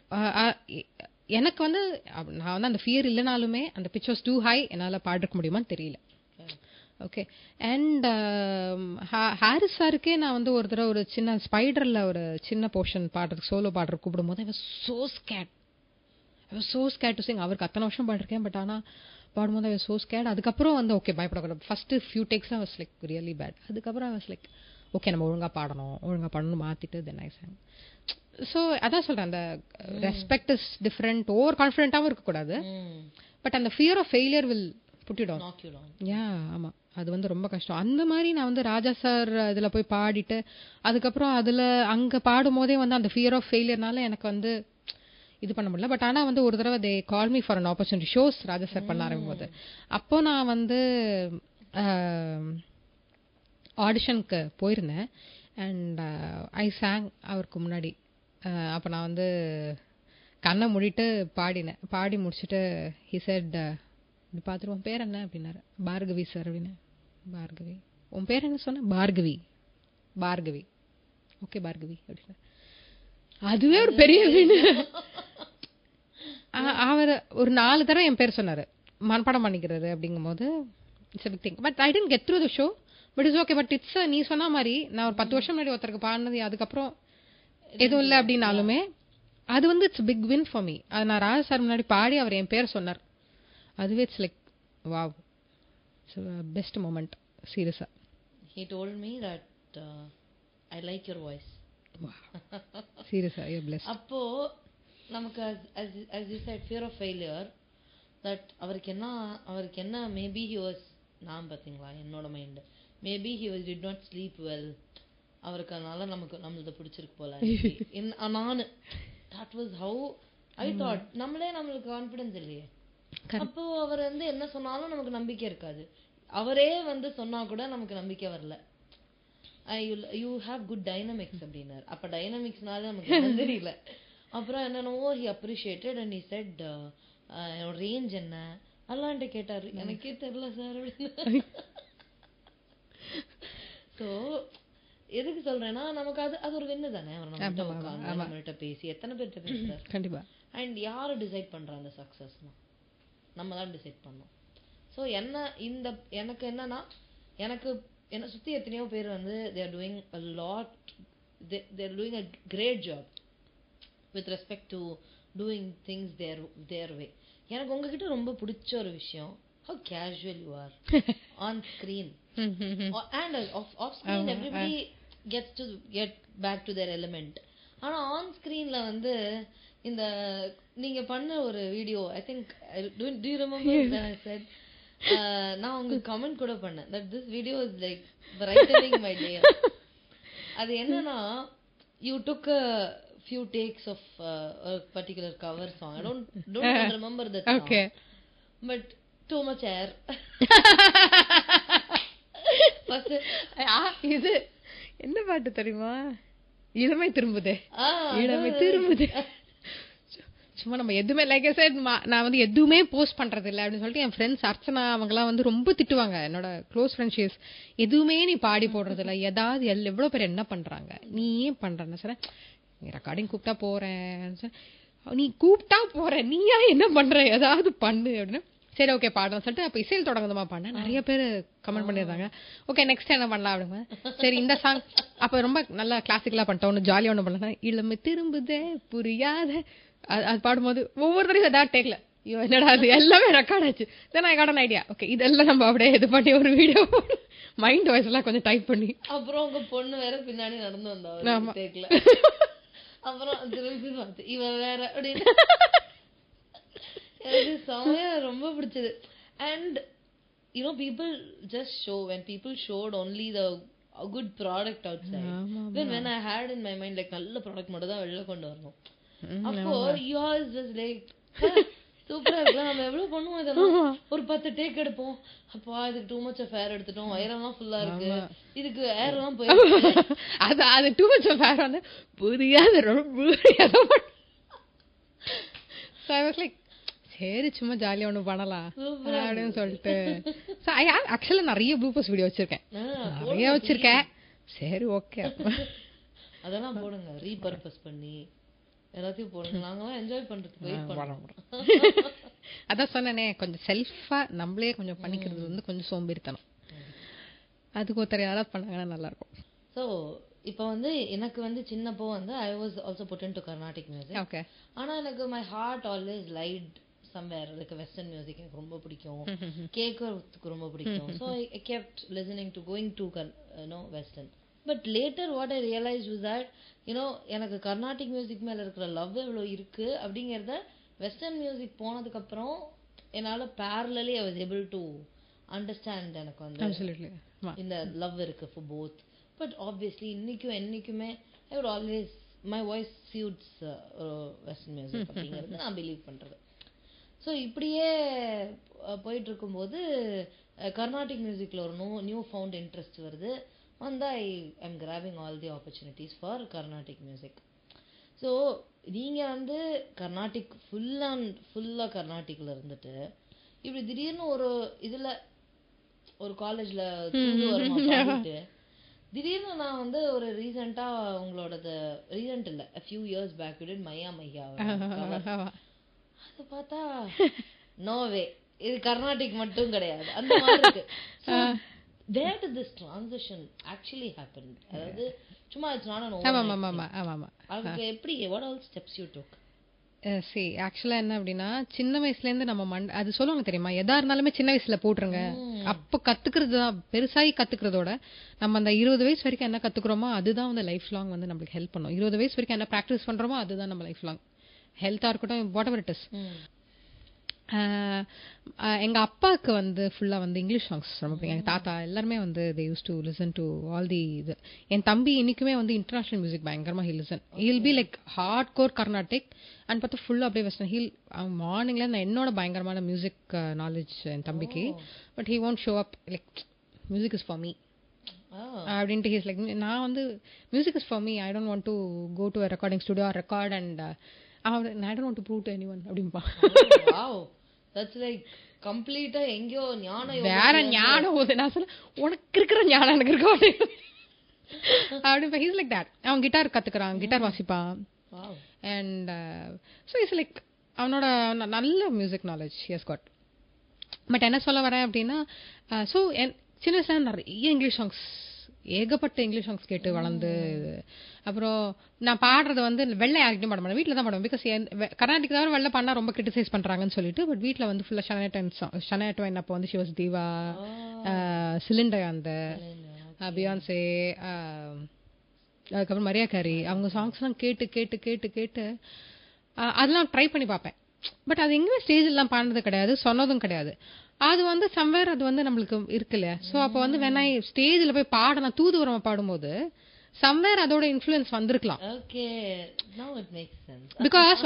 எனக்கு வந்து நான் வந்து அந்த ஃபியர் இல்லைனாலுமே அந்த பிச் வாஸ் டூ ஹை, என்னால் பாடிருக்க முடியுமான்னு தெரியல. ஓகே அண்ட் ஹாரிஸ் சாருக்கே நான் வந்து ஒரு தடவை ஒரு சின்ன ஸ்பைடரில் ஒரு சின்ன போர்ஷன் பாடுறதுக்கு சோலோ பாடுறதுக்கு கூப்பிடும் போது I was so skate to Singh. அவருக்கு அத்தனை வருஷம் பாடிருக்கேன், பட் ஆனால் பாடும்போது ஐ வாஸ் சோ ஸ்கேட். அதுக்கப்புறம் வந்து ஓகே பயப்படக்கூடாது. First few takes I was like really bad. அதுக்கப்புறம் ஐ வாஸ் லைக் ஓகே நம்ம ஒழுங்காக பாடணும் மாற்றிட்டு தென் ஐ சாங். ஸோ அதான் சொல்கிறேன், அந்த ரெஸ்பெக்ட் இஸ் டிஃப்ரெண்ட். ஓவர் கான்ஃபிடென்ட்டாகவும் இருக்கக்கூடாது, பட் அந்த fear of failure will put you down. Yeah ஆமாம், அது வந்து ரொம்ப கஷ்டம். அந்த மாதிரி நான் வந்து ராஜா சார் இதில் போய் பாடிட்டு அதுக்கப்புறம் அதில் அங்கே பாடும் போதே வந்து அந்த ஃபியர் ஆஃப் ஃபெயிலியர்னால எனக்கு வந்து இது பண்ண முடியல. பட் ஆனால் வந்து ஒரு தடவை they call me for an opportunity shows Raja sir பண்ண ஆரம்பிக்கும் போது. அப்போ நான் வந்து ஆடிஷனுக்கு போயிருந்தேன் அண்ட் ஐ சாங் அவருக்கு முன்னாடி. அப்போ நான் வந்து கண்ணை மூடிட்டு பாடினேன். பாடி முடிச்சுட்டு ஹி செட் இது பார்த்துருவோம் பேர் என்ன அப்படின்னாரு. பார்கவி சார் அப்படின்னு. பார்கவி உன் பேர் என்ன சொன்ன? பார்கவி ஓகே பார்கவி அப்படின்னு. அதுவே ஒரு பெரிய வீடு. அவர் ஒரு 4 தடவை என் பேர் சொன்னார், மனப்பாடம் பண்ணிக்கிறது அப்படிங்கும் போது it's a big thing. But I didn't get through the show, but it's okay. But it's நீ சொன்ன மாதிரி நான் ஒரு 10 வருஷம் முன்னாடி ஒருத்தருக்கு பாடினது அதுக்கப்புறம் எதுவும் இல்லை அப்படின்னாலுமே அது வந்து it's big win for me. அது நான் ராஜா சார் முன்னாடி பாடி அவர் என் பேர் சொன்னார், அதுவே it's like wow, it's best moment சீரியஸா. He told me that I like your voice. சீரியஸா யூ blessed. அப்போ நமக்கு as you said fear of failure, that அவருக்கு என்ன மேபி he was நான் பாத்தீங்களா என்னோட mind maybe he did not sleep well. அவருக்கு அதனால நம்மளது பிடிச்சிருக்கு போல. நான் that was how I thought. நம்மளுக்கு கான்ஃபிடன்ஸ் இல்லையே, அப்போ அவர் வந்து என்ன சொன்னாலும் நமக்கு நம்பிக்கை இருக்காது. அவரே வந்து சொன்னா கூட நமக்கு நம்பிக்கை வரல. யூ ஹேவ் குட் டைனமிக்ஸ் அப்படின்னாரு. அப்ப டைனமிக்ஸ்னால நமக்கு தெரியல. அப்புறம் என்னென்னவோ he appreciated and he said range என்ன அல்லான்ட்டு கேட்டாரு. எனக்கே தெரியல சார் அப்படின்னு. ஸோ எதுக்கு சொல்றேன்னா நமக்கு அது ஒரு வென்னு தானே. நம்மகிட்ட பேசி எத்தனை பேர்கிட்ட பேசுறாரு கண்டிப்பா. அண்ட் யாரு டிசைட் பண்றா அந்த சக்சஸ்னா? நம்ம தான் டிசைட் பண்ணோம். ஸோ எனக்கு என்னன்னா என்னை சுத்தி எத்தனையோ பேர் வந்து they are doing a lot, they are doing a great job with respect to doing things their way. எனக்கு உங்ககிட்ட ரொம்ப பிடிச்ச ஒரு விஷயம் how casual you are on screen and off screen. Everybody gets to get back to their element. ஆனா on screenல வந்து இந்த நீங்க பண்ண ஒரு video I think do you remember that I said நான் உங்களுக்கு கமெண்ட் கூட பண்ணேன் that this video is like brightening my day. அது என்னன்னா you took a few takes of a particular cover song. I don't remember that song. Okay. But too much air. First இது என்ன பாட்டு தெரியுமா? இளமை திரும்புதே. சும்மா நம்ம எதுவுமே லைக் ஐ செட் நான் வந்து எதுவுமே போஸ்ட் பண்றது இல்லை அப்படின்னு சொல்லிட்டு என் ஃப்ரெண்ட்ஸ் அர்ச்சனா அவங்கலாம் வந்து ரொம்ப திட்டுவாங்க. என்னோட க்ளோஸ் ஃப்ரெண்ட்ஷிப்ஸ் எதுவுமே நீ பாடி போடுறது இல்லை, ஏதாவது எவ்வளோ பேர் என்ன பண்றாங்க நீ ஏன் பண்றேன்னு சார். நீ ரெக்கார்டிங் கூப்பிட்டா போறேன், நீ கூப்பிட்டா போறேன், நீயா என்ன பண்ற ஏதாவது பண்ணு அப்படின்னு. சரி ஓகே பாடுறேன் சொல்லிட்டு அப்போ இசையில் தொடங்குதமா பாடினேன். நிறைய பேர் கமெண்ட் பண்ணியிருந்தாங்க ஓகே நெக்ஸ்ட் என்ன பண்ணலாம் அப்படிங்க. சரி இந்த சாங் அப்போ ரொம்ப நல்லா கிளாசிக்கலா பண்ணிட்டோம், ஒன்று ஜாலியாக ஒன்று பண்ணலாம். இளமை திரும்புதே புரியாத அது பாடும்போது ஒவ்வொரு தடவையும் ஏதாவது டேக்ல ஐயோ என்னடா அது எல்லாமே ரெக்கார்ட் ஆச்சு. Then I got an idea okay இதெல்லாம் நம்ம அப்படியே இது பண்ணி ஒரு வீடியோ மைண்ட் வாய்ஸ் எல்லாம் கொஞ்சம் டைப் பண்ணி. அப்புறம் உங்க பொண்ணு வேற பின்னாடி நடந்து வந்தா டேக்ல. அப்புறம் திரும்பி பார்த்து இவ வேற அப்படின்னு. எனக்கு செமையா ரொம்ப பிடிச்சது. And you know people just show when people showed only the a good product outside. When I had in my mind like நல்ல ப்ராடக்ட் மட்டும் தான் வெளில கொண்டு வரணும். அப்போ yours was like சூப்பரா இருக்கு, நம்ம எவ்வளவு பண்ணுவோம் இதெல்லாம், ஒரு 10 டேக் எடுப்போம். அப்பா இதுக்கு டூ மச் ஆஃப் ஏர் எடுத்துட்டோம், வயரெல்லாம் ஃபுல்லா இருக்கு, இதுக்கு ஏர் எல்லாம் போயிருக்கு. அது டூ மச் ஆஃப் ஏர் வந்து புரியாத ரொம்ப. So I was like சரி சும்மா ஜாலியா ஒண்ணு பண்ணலாம் அப்படின்னு சொல்லிட்டு ஆக்சுவலா நிறைய ப்ளூபர்ஸ் வீடியோ வச்சிருக்கேன், நிறைய வச்சிருக்கேன். சரி ஓகே அதெல்லாம் போடுங்க, ரீபர்பஸ் பண்ணி எல்லாத்தையும் போடுங்க, நாங்களாம் என்ஜாய் பண்றதுக்கு வெயிட் பண்றோம். அதான் சொன்னேனே, கொஞ்சம் செல்ஃபா நம்மளே கொஞ்சம் பண்ணிக்கிறது வந்து கொஞ்சம் சோம்பேறித்தனம். அதுக்கு ஒருத்தர் யாராவது பண்ணாங்கன்னா நல்லா இருக்கும். ஸோ இப்போ வந்து எனக்கு வந்து சின்னப்போ வந்து I was also put in to Carnatic music. Okay. ஆனா எனக்கு my heart always lied somewhere like western music எனக்கு ரொம்ப பிடிக்கும், கேட்கறதுக்கு ரொம்ப பிடிக்கும். So I kept listening to going to western. But later what I realise was that எனக்கு Carnatic music மேல இருக்கிற லவ் எவ்வளோ இருக்கு அப்படிங்கிறத வெஸ்டர்ன் மியூசிக் போனதுக்கு அப்புறம் என்னால parallelly I was able to understand. எனக்கு வந்து இந்த லவ் இருக்கு for both. பட் ஆப்வியஸ்லி இன்னைக்கும் என்னைக்குமே I would always my voice suits western music அப்படிங்கிறது நான் பிலீவ் பண்றது. ஸோ இப்படியே போயிட்டு இருக்கும்போது கர்நாடிக் மியூசிக்ல ஒரு நியூ ஃபவுண்ட் இன்ட்ரெஸ்ட் வருது. வந்து I am grabbing all the opportunities for Carnatic music. So நீங்க வந்து கர்நாடிக் ஃபுல்லா கர்நாடிக்ல இருந்துட்டு இப்படி திடீர்னு ஒரு இதுல ஒரு காலேஜ்ல பாடிட்டு திடீர்னு நான் வந்து ஒரு ரீசெண்டா உங்களோடது ரீசெண்ட் இல்ல a few years back you did மையா மையா அது பார்த்தா நோவே இது கர்நாடிக் மட்டும் கிடையாது அந்த மாதிரி இருக்கு. Where did this transition actually happen? அதாவது சும்மா it's not an overnight. அதுக்கு எப்படி what all steps you took? சரி ஆக்சுவலா என்ன அப்படின்னா, சின்ன வயசுல இருந்து நம்ம அது சொல்லுவாங்க தெரியுமா, எதா இருந்தாலுமே சின்ன வயசுல போட்டுருங்க. அப்ப கத்துக்கிறது தான் பெருசாகி கத்துக்கிறதோட நம்ம அந்த 20 வயசு வரைக்கும் என்ன கத்துக்கிறோமோ அதுதான் வந்து லைஃப் லாங் வந்து நம்மளுக்கு ஹெல்ப் பண்ணும். 20 வயசு வரைக்கும் என்ன ப்ராக்டிஸ் பண்றோமோ அதுதான் நம்ம லைஃப் லாங் ஹெல்த்தா இருக்கட்டும், வாட் எவர் இட் இஸ். எங்க அப்பாவுக்கு வந்து ஃபுல்லா வந்து இங்கிலீஷ் சாங்ஸ் ரொம்ப பிடிக்கும். எங்க தாத்தா எல்லாருமே வந்து they use to listen to all the இது. என் தம்பி இன்னைக்குமே வந்து இன்டர்நேஷனல் மியூசிக் பயங்கரமா he'll be like hard core Carnatic and பார்த்தா ஃபுல்லா அப்படியே வெஸ்டர்ன். மார்னிங்ல என்னோட பயங்கரமான மியூசிக் நாலேஜ் என் தம்பிக்கு. But he won't show up like music is for me அப்படின்ட்டு. ஹீஸ் லைக் நான் வந்து music is for me, I don't want to go to recording studio or record and I don't want to prove to anyone அப்படிம்பா. That's like கம்ப்ளீட்டா எங்கயோ ஞானம் வேற ஞானம் போகுது. நான் சொல்ல உனக்கு இருக்கிற ஞானம் எனக்கு இருக்கு அப்படி. He's like that. அவன் கிட்டார் கத்துக்கிறான், கிட்டார் வாசிப்பான். அண்ட் ஸோ இஸ் லைக் அவனோட நல்ல music knowledge he has got. But என்ன சொல்ல வரேன் அப்படின்னா, ஸோ சின்ன வயசுல நிறைய இங்கிலீஷ் சாங்ஸ், ஏகப்பட்ட இங்கிலீஷ் சாங்ஸ் கேட்டு வளர்ந்து, அப்புறம் நான் பாடுறது வந்து வெள்ளை யார்கிட்டையும் பாட மாட்டேன், வீட்டில் தான் பாடுவேன். பிகாஸ் கர்நாடிக் தவிர வெள்ளை பண்ணா ரொம்ப கிரிட்டிசைஸ் பண்றாங்கன்னு சொல்லிட்டு. பட் வீட்டில் வந்து ஃபுல்லா ஷனாயா ட்வைன், அப்போ வந்து ஷிவாஸ் தீவா, சிலிண்டர், அந்த பியான்சே, அதுக்கப்புறம் மரியா கேரி, அவங்க சாங்ஸ்லாம் கேட்டு கேட்டு கேட்டு கேட்டு அதெல்லாம் ட்ரை பண்ணி பார்ப்பேன். பட் அது எங்கேயுமே ஸ்டேஜ்லாம் பாடுறது கிடையாது, சொன்னதும் கிடையாது. அது வந்து சம்வேர் அது வந்து நம்மளுக்கு இருக்கு இல்லையா. ஸோ அப்போ வந்து வேணா ஸ்டேஜில் போய் பாடலாம், தூதுவரமா பாடும்போது சம்வேர் அதோட இன்ஃப்ளூயன்ஸ் வந்திருக்கலாம். பிகாஸ்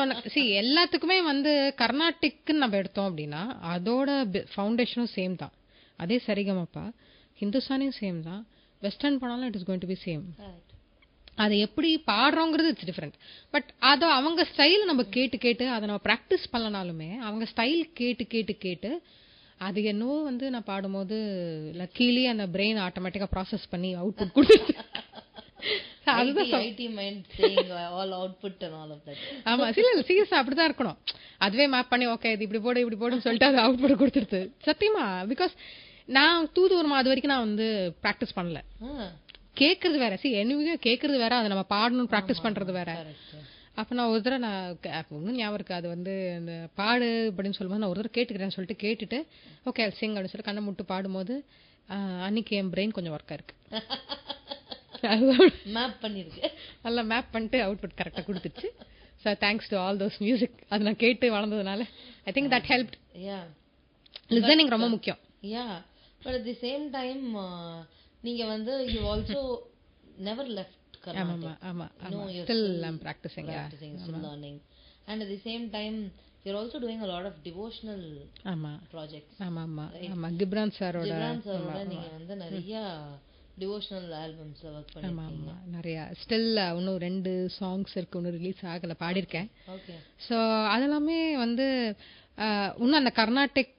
எல்லாத்துக்குமே வந்து கர்நாடிக்னு நம்ம எடுத்தோம் அப்படின்னா அதோட ஃபவுண்டேஷனும் சேம் தான். அதே சரிகமப்பா ஹிந்துஸ்தானியும் சேம் தான், வெஸ்டர்ன் போனாலும் it is going to be same. அதை எப்படி பாடுறோங்கிறது இட்ஸ் டிஃப்ரெண்ட். பட் அதை அவங்க ஸ்டைல் நம்ம கேட்டு கேட்டு அதை நம்ம ப்ராக்டிஸ் பண்ணனாலுமே அவங்க ஸ்டைல் கேட்டு கேட்டு கேட்டு அது என்னவோ வந்து நான் பாடும்போது லக்கீலி அந்த பிரெயின் ஆட்டோமேட்டிக்கா ப்ராசஸ் பண்ணி அவுட்புட் கொடுத்துருச்சு. ஆமா, சீரியஸா அப்படிதான் இருக்கணும். அதுவே மேப் பண்ணி ஓகே இது இப்படி போடு இப்படி போடுன்னு சொல்லிட்டு அது அவுட்புட் கொடுத்துருது சத்தியமா. பிகாஸ் நான் தூதுவரமா அது வரைக்கும் நான் வந்து ப்ராக்டிஸ் பண்ணல. கேட்கறது வேற, என்னையும் கேட்கறது வேற, அதை நம்ம பாடணும் ப்ராக்டிஸ் பண்றது வேற. அப்ப நான் ஒரு தடவை இன்னும் ஞாபகம் இருக்கு, அது வந்து அந்த பாடு அப்படின்னு சொல்லும்போது நான் ஒரு தடவை கேட்டுக்கிறேன்னு சொல்லிட்டு கேட்டுட்டு ஓகே சிங் அப்படின்னு சொல்லிட்டு கண்ணை முட்டு பாடும்போது அன்னைக்கு என் பிரெயின் கொஞ்சம் ஒர்க் ஆயிருக்கு. மேப் பண்ணிருக்கு, நல்லா மேப் பண்ணிட்டு அவுட்புட் கரெக்டா கொடுத்துச்சு. So thanks to all those music. அது நான் கேட்டு வளர்ந்ததுனால I think that helped. Listening ரொம்ப முக்கியம். But at the same time நீங்க வந்து you also never left Karnataka. No, still I'm practicing, still learning. And at the same time you're also doing a lot of devotional projects. Gibran sir oda நீங்க வந்து நிறைய devotional ஆல்பம்ஸ்ல work பண்ணிருக்கீங்க. நிறைய still இன்னும் 2 songs இருக்கு, இன்னும் release ஆகல, பாடியிருக்கேன். So அதெல்லாமே வந்து இன்னும் அந்த கர்நாடிக்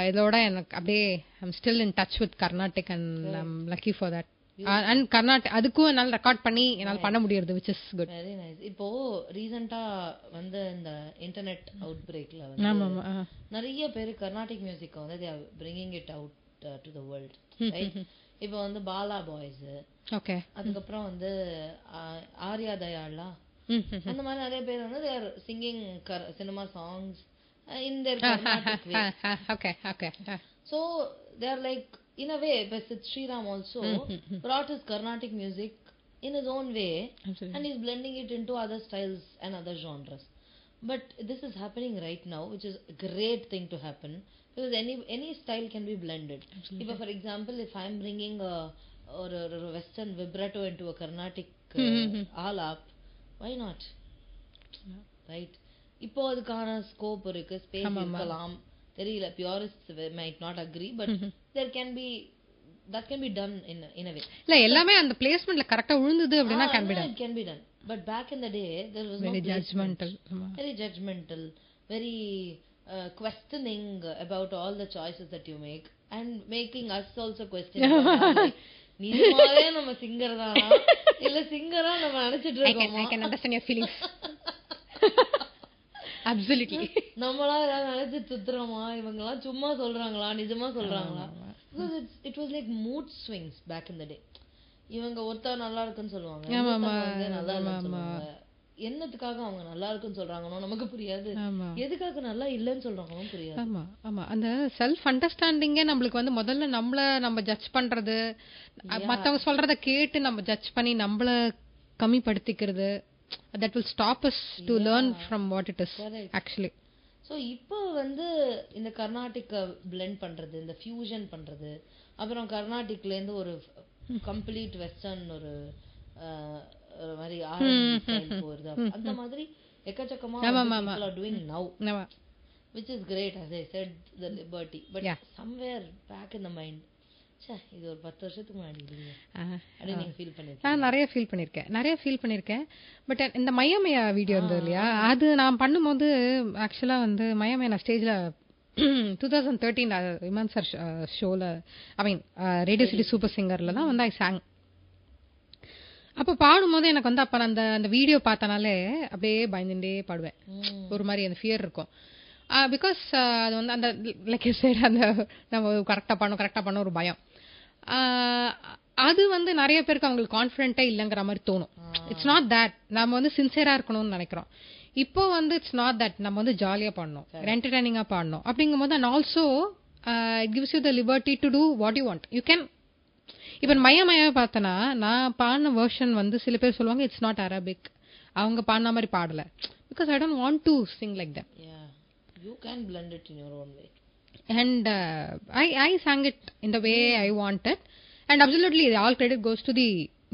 இதோட எனக்கு அப்படியே I'm still in touch with Carnatic and I'm lucky for that. And Carnatic அதுக்கும் என்னால் ரெக்கார்ட் பண்ணி என்னால் பண்ண முடியாது, which is good. Very nice. இப்போ ரீசெண்டா வந்து இந்த இன்டர்நெட் அவுட் பிரேக்ல வந்து நிறைய பேர் கர்நாடிக் மியூசிக் வந்து they are bringing it out to the world, right? இப்போ வந்து பாலா பாய்ஸ், ஓகே, அதுக்கப்புறம் வந்து ஆர்யா தயாளா, அந்த மாதிரி நிறைய பேர் வந்து they are singing cinema songs in their Carnatic way. Okay. So they are like, in a way, Sid Sriram also brought his Carnatic music in his own way. Absolutely. And he's blending it into other styles and other genres. But this is happening right now, which is a great thing to happen, because any style can be blended. Absolutely. If, for example, if I'm bringing a western vibrato into a Carnatic alap, why not? Right? இப்போ அதுக்கான scope இருக்கு, space இருக்கலாம், தெரியல. பியூரிஸ்ட்ஸ் might not agree, but there can be, that can be done in a way. இல்ல எல்லாமே அந்த பிளேஸ்மென்ட்ல கரெக்ட்டா விழுந்தது அப்படினா can be done. But back in the day there was very no judgmental, very judgmental, very questioning about all the choices that you make and making us also question நிஜமாவே நம்ம singer தானா இல்ல சிங்கரா நம்ம நினைச்சிட்டு இருக்கோமா? I can understand your feelings. Absolutely. நம்மளா ஏதாவது நினைச்சு சுத்துறோமா, இவங்க எல்லாம் சும்மா சொல்றாங்களா நிஜமா சொல்றாங்களா? Because it was like mood swings back in the day. இவங்க ஒருத்தர் நல்லா இருக்குன்னு சொல்லுவாங்க, நல்லா இல்லைன்னு சொல்லுவாங்க. என்னத்துக்காக அவங்க நல்லா இருக்குன்னு சொல்றாங்கன்னு நமக்கு புரியாது, எதுக்காக நல்லா இல்லைன்னு சொல்றாங்கன்னு புரியாது. ஆமா அந்த செல்ஃப் அண்டர்ஸ்டாண்டிங்கே நம்மளுக்கு வந்து முதல்ல நம்ம ஜட்ஜ் பண்றது, மத்தவங்க சொல்றத கேட்டு நம்ம ஜட்ஜ் பண்ணி நம்மள கம்மிப்படுத்திக்கிறது, that will stop us to learn from what it is. Correct. Actually. So இப்போ வந்து இந்த கர்நாடிக் blend பண்றது, இந்த ஃபியூஷன் பண்றது, அப்புறம் கர்நாடிக்ல இருந்து ஒரு கம்ப்ளீட் வெஸ்டர்ன் ஒரு மாதிரி ஆரஞ்சு ஸ்டைல் போறது, அந்த மாதிரி எக்கச்சக்கமா people are doing now, which is great. As I said, the liberty, but somewhere back in the mind, இது ஒரு 10 வருஷத்துக்கு முன்னாடி நீங்க ஃபீல் பண்ணிருக்கீங்க? நான் நிறைய ஃபீல் பண்ணிருக்கேன். பட் இந்த மயமயா வீடியோ இருந்தது இல்லையா, அது நான் பண்ணும்போது ஆக்சுவலா வந்து மயமயா நான் ஸ்டேஜ்ல 2013 இமான் சார் ஷோல, ஐ மீன் ரேடியோ சிட்டி சூப்பர் சிங்கர்ல தான் வந்து ஐ சாங். அப்ப பாடும்போது எனக்கு வந்து அப்ப அந்த வீடியோ பார்த்தனாலே அப்படியே பயந்துட்டே பாடுவேன், ஒரு மாதிரி அந்த ஃபியர் இருக்கும். பிகாஸ் அது வந்து அந்த லைக் சைடு அந்த நம்ம கரெக்டா பண்ண ஒரு பயம். அது வந்து நிறைய பேருக்கு அவங்களுக்கு கான்ஃபிடென்ட்டே இல்லைங்கிற மாதிரி தோணும். இட்ஸ் நாட் தட், நம்ம வந்து சின்சியரா இருக்கணும்னு நினைக்கிறோம். இப்போ வந்து இட்ஸ் நாட் தட், நம்ம வந்து ஜாலியா பாடணும், என்டர்டைனிங்கா பாடணும். அப்படிங்கும் போது and also it gives you the liberty to do what you want. You can. இப்போ மய பார்த்தனா நான் பாடின வெர்ஷன் வந்து சில பேர் சொல்லுவாங்க இட்ஸ் நாட் அரபிக், அவங்க பாடின மாதிரி பாடல. Because I don't want to Singh like that. You can blend it in your own way. And I sang it in the way I wanted. And absolutely, all credit goes to the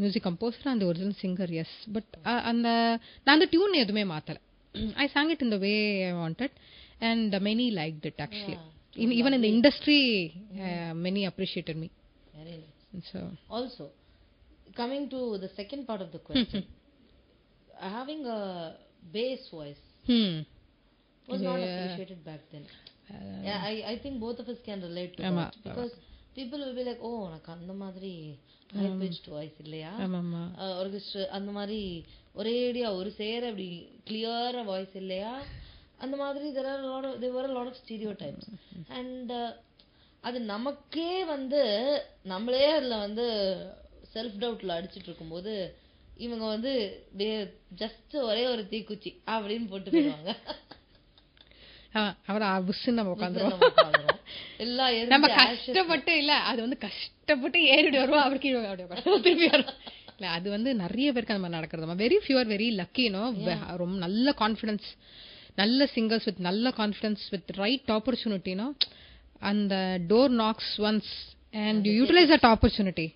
music composer and the original singer, yes. But நான் அந்த tune எதுவுமே மாத்தல. I sang it in the way I wanted. And many liked it, actually. Even in the industry, many appreciated me. Very nice. So, also, coming to the second part of the question, having a bass voice was not appreciated back then. I think both of us can relate to that, because people will be like, oh எனக்கு அந்த மாதிரி high pitched voice இல்லையா, orchestra அந்த மாதிரி ஒரேடியா ஒரு சேர அப்படி கிளியரா வாய்ஸ் இல்லையா, அந்த மாதிரி there were a lot of stereotypes. And அது நமக்கே வந்து நம்மளே அதுல வந்து செல்ஃப் டவுட்ல அடிச்சிட்டு இருக்கும்போது இவங்க வந்து ஜஸ்ட் ஒரே ஒரு தீக்குச்சி அப்படின்னு போட்டு போயிடுவாங்க. நம்ம கஷ்டப்பட்டு இல்ல, அது வந்து கஷ்டப்பட்டு ஏறிட்டு வருவோம், அவருக்கு திருப்பி வரும். இல்ல அது வந்து நிறைய பேருக்கு அந்த மாதிரி நடக்கிறது. வெரி ஃபியூர், வெரி லக்கி, ரொம்ப நல்ல கான்ஃபிடன்ஸ், நல்ல சிங்கர்ஸ் வித் நல்ல கான்ஃபிடன்ஸ் வித் ரைட் ஆப்பர்ச்சுனிட்டினோ, அந்த door knocks once and you utilise that opportunity,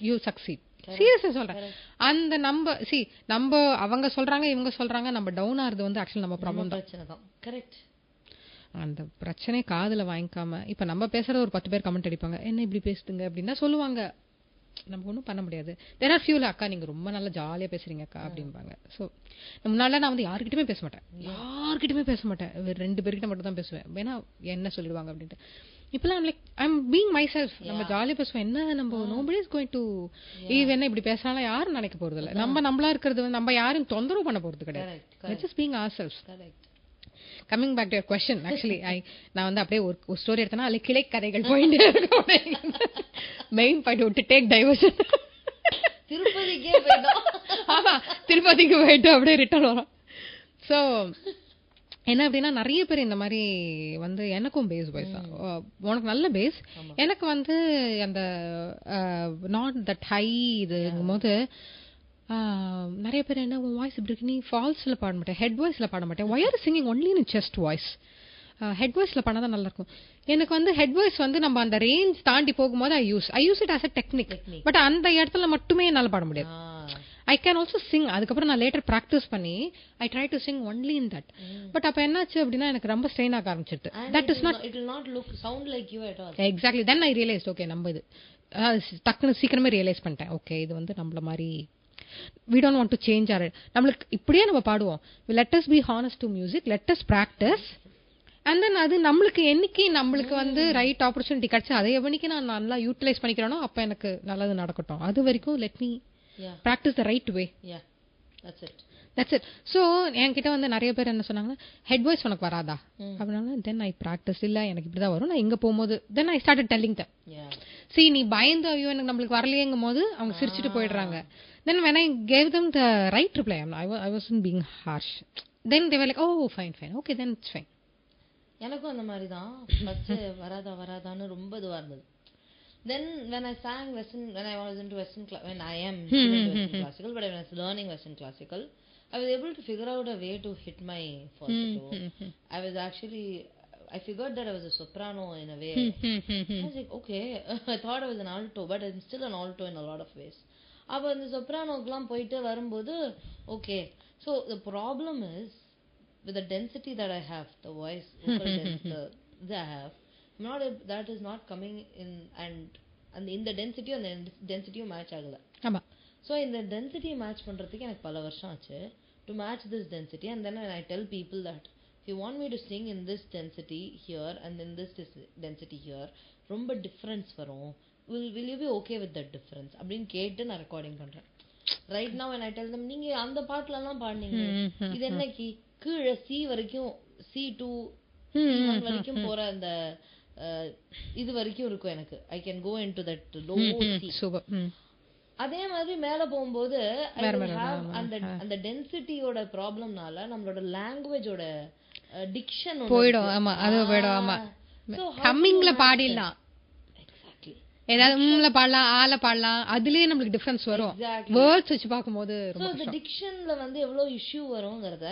you succeed. சீரியஸா சொல்றேன். அந்த நம்ம அவங்க சொல்றாங்க இவங்க சொல்றாங்க, நம்ம டவுன் ஆறது வந்து ஆக்சுவலி நம்ம ப்ராப்ளம் தான். கரெக்ட். அந்த பிரச்சனை காதுல வாங்கிக்காம, இப்ப நம்ம பேசுறது ஒரு 10 பேர் கமெண்ட் அடிப்பாங்க, என்ன இப்படி பேசுதுங்க அப்படின்னா சொல்லுவாங்க. நம்ம ஒன்றும் பண்ண முடியாது. தேர் ஆர் ஃபியூல அக்கா நீங்க ரொம்ப நல்லா ஜாலியா பேசுறீங்க அக்கா அப்படிம்பாங்க. ஸோ முன்னால நான் வந்து யாருக்கிட்டுமே பேச மாட்டேன், 2 பேர்கிட்ட மட்டும் தான் பேசுவேன். வேணா என்ன சொல்லிடுவாங்க அப்படின்ட்டு. இப்பெல்லாம் like I am being my self. நம்ம ஜாலியா பேசுவோம். என்ன நம்ம நோபடி இஸ் கோயிங் டு என்ன இப்படி பேசினாலும் யாரும் நினைக்க போறது இல்லை. நம்மளா இருக்கிறது வந்து நம்ம யாரும் தொந்தரவு பண்ண போறது கிடையாது. Just being our self. Coming back to your question, actually நான் வந்து அப்படியே ஒரு ஸ்டோரி எடுத்தேன்னா அதுல கிளை கதைகள் போயிட்டு மெயின் பாயிண்ட் விட்டு டேக் டைவர்ஷன். ஆமா, திருப்பதிக்கு போயிட்டு அப்படியே ரிட்டர்ன் வரும். ஸோ என்ன அப்படின்னா நிறைய பேர் இந்த மாதிரி வந்து எனக்கும் பேஸ் வாய்ஸ் தான். உனக்கு நல்ல பேஸ், எனக்கு வந்து அந்த நாட் தட் ஹை இதுங்கும் போது நிறைய பேர் என்ன உன் வாய்ஸ் இப்படி இருக்கு, நீ ஃபால்ஸ்ல பாட மாட்டேன், ஹெட் வாய்ஸ்ல பாட மாட்டேன், why are singing only in chest voice, head வாய்ஸ்ல பண்ணாதான் நல்லா இருக்கும். எனக்கு வந்து ஹெட் வாய்ஸ் வந்து நம்ம அந்த ரேஞ்ச் தாண்டி போகும்போது I use it as a technique. But அந்த இடத்துல மட்டுமே என்னால் பாட முடியாது. I can also sing. அதுக்கப்புறம் நான் லேட்டர் ப்ராக்டிஸ் பண்ணி I try to sing only in that. But அப்ப என்னாச்சு அப்படின்னா எனக்கு ரொம்ப ஸ்ட்ரெயின் ஆக ஆரம்பிச்சிட்டு. That is not, it will not look sound like you at all. Exactly. Then I realise okay நம்ம இது டக்குன்னு சீக்கிரமே ரியலைஸ் பண்ணிட்டேன். ஓகே இது வந்து நம்மள மாதிரி we don't want to change our, நம்மளுக்கு இப்படியே நம்ம பாடுவோம். let us be honest to music, let us practice, and then அது நம்மளுக்கு என்னைக்கு நம்மளுக்கு வந்து ரைட் ஆப்பர்ச்சுனிட்டி கிடைச்சு அதை எவனிக்கு நான் நல்லா யூட்டிலைஸ் பண்ணிக்கிறேனோ அப்ப எனக்கு நல்லது நடக்கட்டும். அது வரைக்கும் let me practice the right way. That's it. So என்கிட்ட வந்து நிறைய பேர் என்ன சொன்னாங்கன்னா ஹெட் வாய்ஸ் உனக்கு வராதா அப்படின்னா, தென் ஐ ப்ராக்டிஸ். இல்ல எனக்கு இப்படிதான் வரும், நான் இங்க போகும்போது then I started telling them. See நீ பயந்து ஐயோ எனக்கு நம்மளுக்கு வரலையேங்கும் போது அவங்க சிரிச்சுட்டு போயிடுறாங்க. Then when I gave them the right reply, I wasn't being harsh. Then they were like, oh fine, okay then it's fine. எனக்கும் அந்த மாதிரி தான் ஃபர்ஸ்ட் வராதான்னு ரொம்ப இதுவா இருந்தது. Then when I sang Western, when I was into Western when I am into Western classical, but when I was learning Western classical, I was able to figure out a way to hit my falsetto. I figured that I was a soprano in a way. I was like, okay, I thought I was an alto, but I'm still an alto in a lot of ways. அப்போ இந்த சொப்ரானோக்கெல்லாம் போயிட்டு வரும்போது okay. So the problem is with the density that I have, the voice இது I have not, that is not coming in. And அந்த இந்த டென்சிட்டியும் அந்த டென்சிட்டியும் match ஆகலை. ஆமாம். ஸோ இந்த டென்சிட்டியை மேட்ச் பண்ணுறதுக்கு எனக்கு பல வருஷம் ஆச்சு to match this density. And then I tell people that if you want me to sing in this density here and in this density here, ரொம்ப டிஃப்ரென்ஸ் வரும். will you be okay with that difference அப்படின்னு கேட்டு நான் recording பண்றேன். Right now when I tell them நீங்க அந்த பாட்டுல எல்லாம் பாடுனீங்க, இது என்ன கீழே சி வரைக்கும் C2 C1 வரைக்கும் போற அந்த இது வரைக்கும் இருக்கும் எனக்கு. I can go into that low C. அதே மாதிரி மேல போகும்போது அந்த டென்சிட்டியோட ப்ராப்ளம்னால நம்மளோட லாங்குவேஜோட டிக்ஷன் போயிடும். ஆமா அது போயிடும். ஆமா ஹம்மிங்ல பாடிடலாம், ஏதாவது பாடலாம், ஆல பாடலாம், அதுலயே நம்மளுக்கு டிஃபரன்ஸ் வரும். வேர்ட்ஸ் வச்சு பார்க்கும்போது டிக்ஷன்ல வந்து எவ்வளவு issue வரும்ங்கறத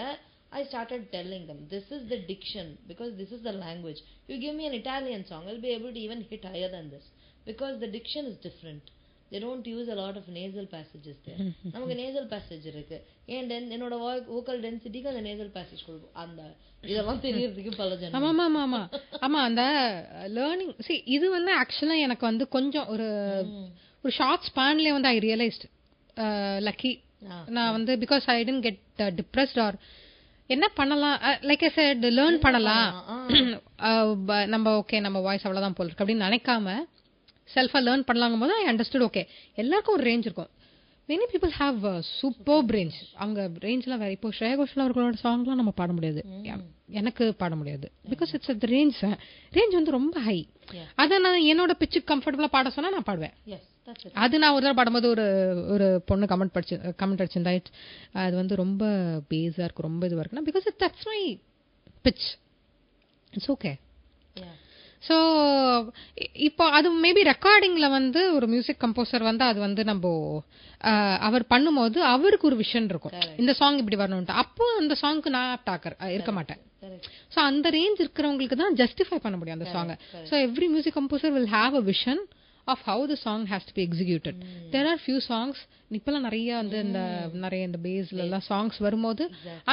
I started telling them this is the diction because this is the language. You give me an Italian song, I'll be able to even hit higher than this because the diction is different. They don't use a lot of nasal passages there. நமக்கு nasal passage இருக்கு. ஏன் என்னோட vocal density க்கு அந்த nasal passage கொடுக்கும். அந்த இதெல்லாம் தெரியறதுக்கு பல ஜனம். ஆமா ஆமா ஆமா ஆமா அந்த லேர்னிங். see இது வந்து ஆக்சுவலா எனக்கு வந்து கொஞ்சம் ஒரு ஷார்ட் ஸ்பான்லயே வந்து I realized lucky நான் வந்து because I didn't get depressed or என்ன பண்ணலாம், லைக் ஐ செட் லேர்ன் பண்ணலாம் நம்ம. ஓகே நம்ம வாய்ஸ் அவ்வளவுதான் போல இருக்கு அப்படின்னு நினைக்காம செல்ஃபா லேர்ன் பண்ணலாங்கும் போது ஐ அண்டர்ஸ்டுட் ஓகே எல்லாருக்கும் ஒரு ரேஞ்ச் இருக்கும். Many people have super range. அவங்க ரேஞ்ச்லாம் வேற. இப்போ ஸ்ரேயா கோஷல் அவர்களோட சாங்லாம் நம்ம பாட முடியாது, எனக்கு பாட முடியாது. பிகாஸ் இட்ஸ் அட் ரேஞ்ச் வந்து ரொம்ப ஹை. அதை நான் என்னோட பிச்சுக்கு கம்ஃபர்டபுளா பாட சொன்னா நான் பாடுவேன். அது நான் ஒரு தடவை பாடும்போது ஒரு பொண்ணு கமெண்ட் அடிச்சிருந்தா அது வந்து ரொம்ப பேஸா இருக்கு, ரொம்ப இதுவா இருக்குன்னா because that's my pitch, it's okay. So இப்போ அது மேபி ரெக்கார்டிங்ல வந்து ஒரு மியூசிக் கம்போசர் வந்து அது வந்து நம்ம அவர் பண்ணும்போது அவருக்கு ஒரு விஷன் இருக்கும், இந்த சாங் இப்படி வரணும்ட்டு. அப்போ அந்த சாங்க்கு நான் டாக்கர் இருக்க மாட்டேன். ஸோ அந்த ரேஞ்ச் இருக்கிறவங்களுக்கு தான் ஜஸ்டிஃபை பண்ண முடியும் அந்த சாங்கை. So every music composer will have a vision of how the song has to be executed. There are few songs இப்பெல்லாம் நிறைய வந்து நிறைய இந்த பேஸ்ல எல்லாம் சாங்ஸ் வரும்போது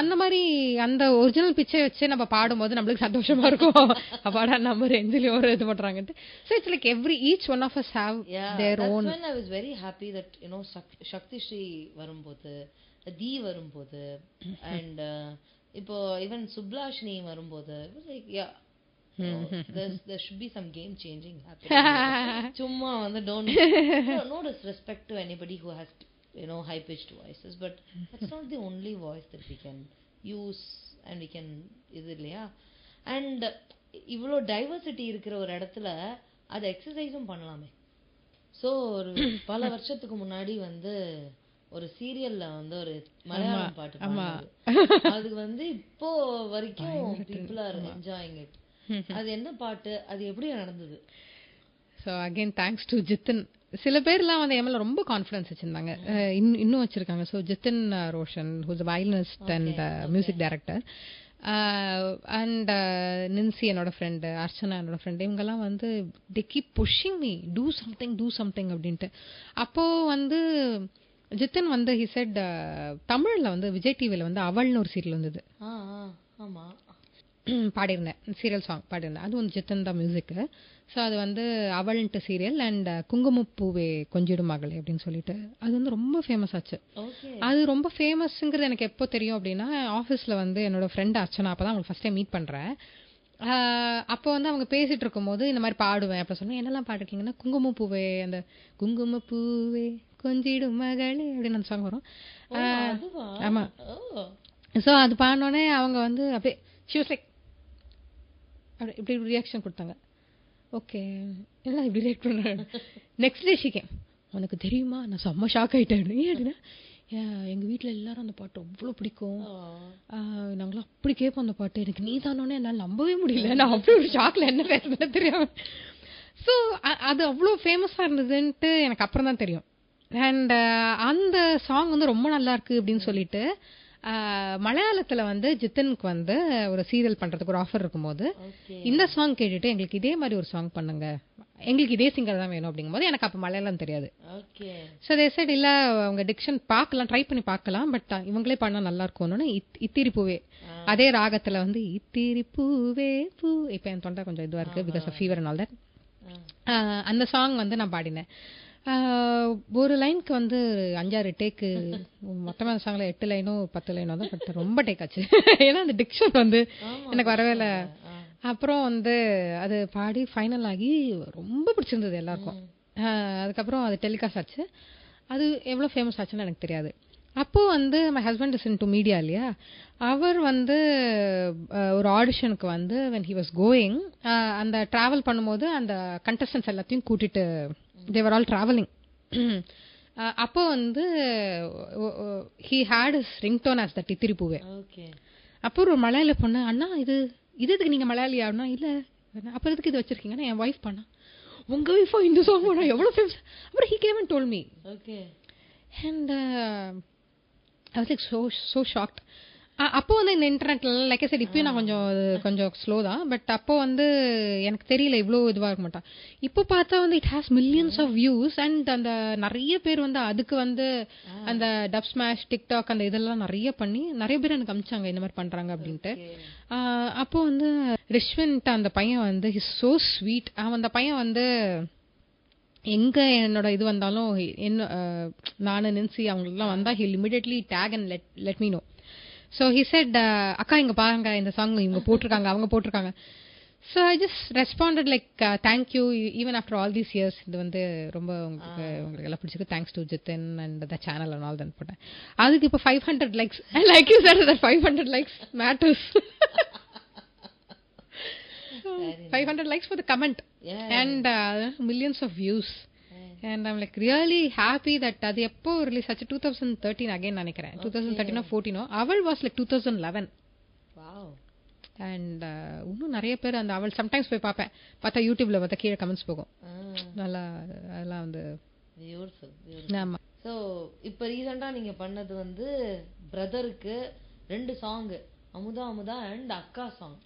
அந்த மாதிரி அந்த ஒரிஜினல் பிச்சை வச்சு நம்ம பாடும்போது நம்மளுக்கு சந்தோஷமா இருக்கும். அப்பாடா நம்ம ரேஞ்சில ஒரு இது பண்றாங்கன்ட்டு. So it's like each one of us have their own. That's when I was very happy that Shakti Shri வரும்போது, தி வரும்போது, and இப்போ even Subhlashini வரும்போது, it was like there should be some game changing happening. சும்மா வந்து no disrespect to anybody who has high pitched voices, but that's not the only voice that we can use and we can இது இல்லையா. and இவ்வளோ diversity இருக்கிற ஒரு இடத்துல அதை எக்ஸசைஸும் பண்ணலாமே. ஸோ ஒரு பல வருஷத்துக்கு முன்னாடி வந்து ஒரு சீரியல்ல வந்து ஒரு மலையாளம் பாட்டு பாடுனாங்க. அதுக்கு வந்து இப்போ வரைக்கும் people are enjoying it. அது என்ன பாட்டு, அது எப்படி நடந்தது? So again thanks to Jithan. சில பேர்லாம் வந்து எம்எல்ஏ ரொம்ப கான்ஃபிடன்ஸ் வச்சிருந்தாங்க, இன்னும் வச்சிருக்காங்க. So Jithan Roshan who's violinist and music director, and Nincy என்னோட ஃப்ரெண்டு, அர்ச்சனா என்னோட ஃப்ரெண்டு, இவங்கெல்லாம் வந்து they keep pushing me do something அப்படின்ட்டு. அப்போ வந்து ஜித்தன் வந்து he said தமிழ்ல வந்து விஜய் டிவில வந்து அவள்னு ஒரு சீரியல் வந்தது, பாடியிருந்தேன், சீரியல் சாங் பாடியிருந்தேன். அது வந்து ஜித்தன் தான் மியூசிக்கு. ஸோ அது வந்து அவள்ன்ட்டு சீரியல் அண்ட் குங்குமப்பூவே கொஞ்சிடும் மகளே அப்படின்னு சொல்லிட்டு அது வந்து ரொம்ப ஃபேமஸ் ஆச்சு. அது ரொம்ப ஃபேமஸ்ங்கிறது எனக்கு எப்போ தெரியும் அப்படின்னா, ஆஃபீஸில் வந்து என்னோட ஃப்ரெண்ட் அர்ச்சனா, அப்போ தான் அவங்களுக்கு ஃபஸ்ட் டைம் மீட் பண்ணுறேன். அப்போ வந்து அவங்க பேசிட்டு இருக்கும்போது இந்த மாதிரி பாடுவேன். அப்போ சொன்னேன், என்னெல்லாம் பாடிருக்கீங்கன்னா, குங்குமப்பூவே, அந்த குங்குமப்பூவே கொஞ்சிடும் மகளே அப்படின்னு அந்த சாங் வரும். ஆமாம். ஸோ அது பாடினோடனே அவங்க வந்து அப்படியே ஷி வாஸ் லைக் அப்படி இப்படி ரியாக்ஷன் கொடுத்தாங்க. ஓகே என்ன இப்படி ரியாக்ட் பண்ணுறாங்க. நெக்ஸ்ட் டே ஷிகேம், உனக்கு தெரியுமா நான் செம்ம ஷாக் ஆகிட்டேன். ஏன் அப்படின்னா, எங்கள் வீட்டில் எல்லாரும் அந்த பாட்டு அவ்வளோ பிடிக்கும், நாங்களாம் அப்படி கேட்போம் அந்த பாட்டு, எனக்கு நீ தானோன்னே என்னால் நம்பவே முடியல, நான் அப்படி ஒரு ஷாக்கில் என்ன பேசுறேன்னு தெரியாம. ஸோ அது அவ்வளோ ஃபேமஸாக இருந்ததுன்ட்டு எனக்கு அப்புறம் தான் தெரியும். அண்ட் அந்த சாங் வந்து ரொம்ப நல்லா இருக்கு அப்படின்னு சொல்லிட்டு மலையாளத்துல வந்து ஜித்தனுக்கு வந்து ஒரு சீரியல் பண்றதுக்கு ஒரு ஆஃபர் இருக்கும்போது இந்த சாங் கேட்டுட்டு எங்களுக்கு இதே மாதிரி ஒரு சாங் பண்ணுங்க, எங்களுக்கு இதே சிங்கர் தான் வேணும் அப்படிங்கும்போது எனக்கு அப்ப மலையாளம் தெரியாது. ஸோ தே செட் இல்ல அவங்க டிக்ஷன் பார்க்கலாம், ட்ரை பண்ணி பார்க்கலாம், பட் இவங்களே பண்ணா நல்லா இருக்கும்னு இத்திரி பூவே அதே ராகத்துல வந்து இத்திரி பூவே பூ, இப்ப என் தொண்டை கொஞ்சம் இதுவா இருக்கு because of fever and all that, அந்த சாங் வந்து நான் பாடினேன். ஒரு லைனுக்கு வந்து 5-6 டேக்கு, மொத்தமாக சாங்ல 8 லைனோ 10 லைனோ தான், பட் ரொம்ப டேக் ஆச்சு. ஏன்னா அந்த டிக்ஷன் வந்து எனக்கு வரவே இல்லை. அப்புறம் வந்து அது பாடி ஃபைனல் ஆகி ரொம்ப பிடிச்சிருந்தது எல்லாருக்கும். அதுக்கப்புறம் அது டெலிகாஸ்ட் ஆச்சு. அது எவ்வளோ ஃபேமஸ் ஆச்சுன்னு எனக்கு தெரியாது. அப்போது வந்து my husband is in to media இல்லையா, அவர் வந்து ஒரு ஆடிஷனுக்கு வந்து வென் ஹி வாஸ் கோயிங், அந்த ட்ராவல் பண்ணும்போது அந்த கண்டஸ்டன்ஸ் எல்லாத்தையும் கூட்டிட்டு they were all traveling. அப்போ வந்து he had his ringtone as that இத்திரி பூவே. அப்போ ஒரு மலையாள பொண்ணு, அண்ணா இது இதுக்கு நீங்க மலையாளியா? அப்படின்னா இல்லை. அப்போ எதுக்கு இது வச்சிருக்கீங்கன்னா என் ஒய்ஃப் பண்ணா, உங்க ஒய்ஃபா இந்த சாங் பண்ணா எவ்வளோ ஃபேமஸ். அப்புறம் he came and told me and I was like so shocked. அப்போ வந்து இந்த இன்டர்நெட்ல லைக் ஐ செட் இப்பயும் நான் கொஞ்சம் ஸ்லோ தான், பட் அப்போ வந்து எனக்கு தெரியல இவ்வளோ இதுவாக இருக்க மாட்டான். இப்போ பார்த்தா வந்து it has millions of views and அந்த நிறைய பேர் வந்து அதுக்கு வந்து அந்த டப் ஸ்மாஷ் டிக்டாக் அந்த இதெல்லாம் நிறைய பண்ணி நிறைய பேர் எனக்கு அமிச்சாங்க இந்த மாதிரி பண்றாங்க அப்படின்ட்டு. அப்போ வந்து ரிஷ்வன்ட்டு அந்த பையன் வந்து ஹிஸ் சோ ஸ்வீட். அவன் அந்த பையன் வந்து எங்க என்னோட இது வந்தாலும் என்ன நானு நின்சி அவங்களுக்குலாம் வந்தா he'll immediately take and let me know. So he said, அக்கா இங்கே பாருங்க இந்த சாங் இவங்க போட்டிருக்காங்க, அவங்க போட்டிருக்காங்க. So I just responded like thank you even after all these years. இது வந்து ரொம்ப உங்களுக்கு எல்லாம் பிடிச்சிருக்கு, thanks to Jithan and the channel and all தான் போட்டேன். அதுக்கு இப்போ 500 likes. Like you said that 500 likes matters. 500 likes for the comment and millions of views. And I'm like really happy that அது எப்போ ரிலீஸ் ஆச்சு, 2013 அகைன் நினைக்கிறேன், 2013 14 அவள் வாஸ் லைக் 2011. அண்ட் இன்னும் நிறைய பேர் அந்த அவள் சம்டைம்ஸ் போய் பார்ப்பேன், பார்த்தா யூடியூப்ல பார்த்தா கீழே கமெண்ட்ஸ் போகும் நல்லா, அதெல்லாம் வந்து ஆமா. ஸோ இப்போ ரீசெண்டாக நீங்க பண்ணது வந்து பிரதருக்கு 2 சாங், அமுதா அமுதா அண்ட் அக்கா சாங்.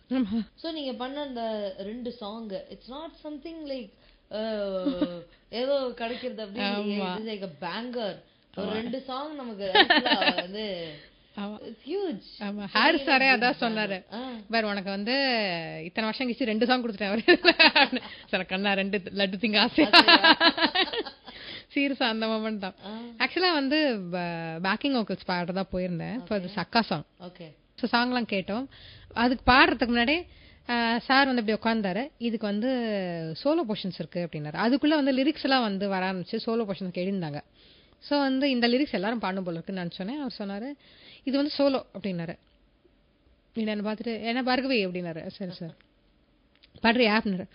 ஸோ நீங்க பண்ண அந்த 2 song it's not something like ஏதோ கிடைக்கிறது அப்படி பேங்கர் ஒரு 2 சாங் நமக்கு வந்து ஹாரிஸ் சாரே அதான் சொன்னாரு, பாரு உனக்கு வந்து இத்தனை வருஷம் கழிச்சு 2 சாங் கொடுத்துட்டேன் சார் கண்ணா 2 லட்டு திங்க ஆசை. சீரியஸா அந்த மொமெண்ட் தான். ஆக்சுவலா வந்து பேக்கிங் வோக்கல்ஸ் பாடுறதா போயிருந்தேன். இப்போ அது சக்கா சாங். ஸோ சாங்லாம் கேட்டோம். அதுக்கு பாடுறதுக்கு முன்னாடி சார் வந்து இப்படி உட்காந்தாரு, இதுக்கு வந்து சோலோ போர்ஷன்ஸ் இருக்கு அப்படின்னாரு. அதுக்குள்ள வந்து லிரிக்ஸ் எல்லாம் வந்து வர ஆரம்பிச்சு சோலோ போர்ஷன்ஸ்க்கு எழுந்தாங்க. ஸோ வந்து இந்த லிரிக்ஸ் எல்லாரும் பாடணும் போல இருக்குன்னு நினச்சோன்னே அவர் சொன்னார், இது வந்து சோலோ அப்படின்னாரு. என்ன பார்த்துட்டு என்ன பார்க்கவே அப்படின்னாரு. சரி சார் பாடுறியா அப்படின்னாரு.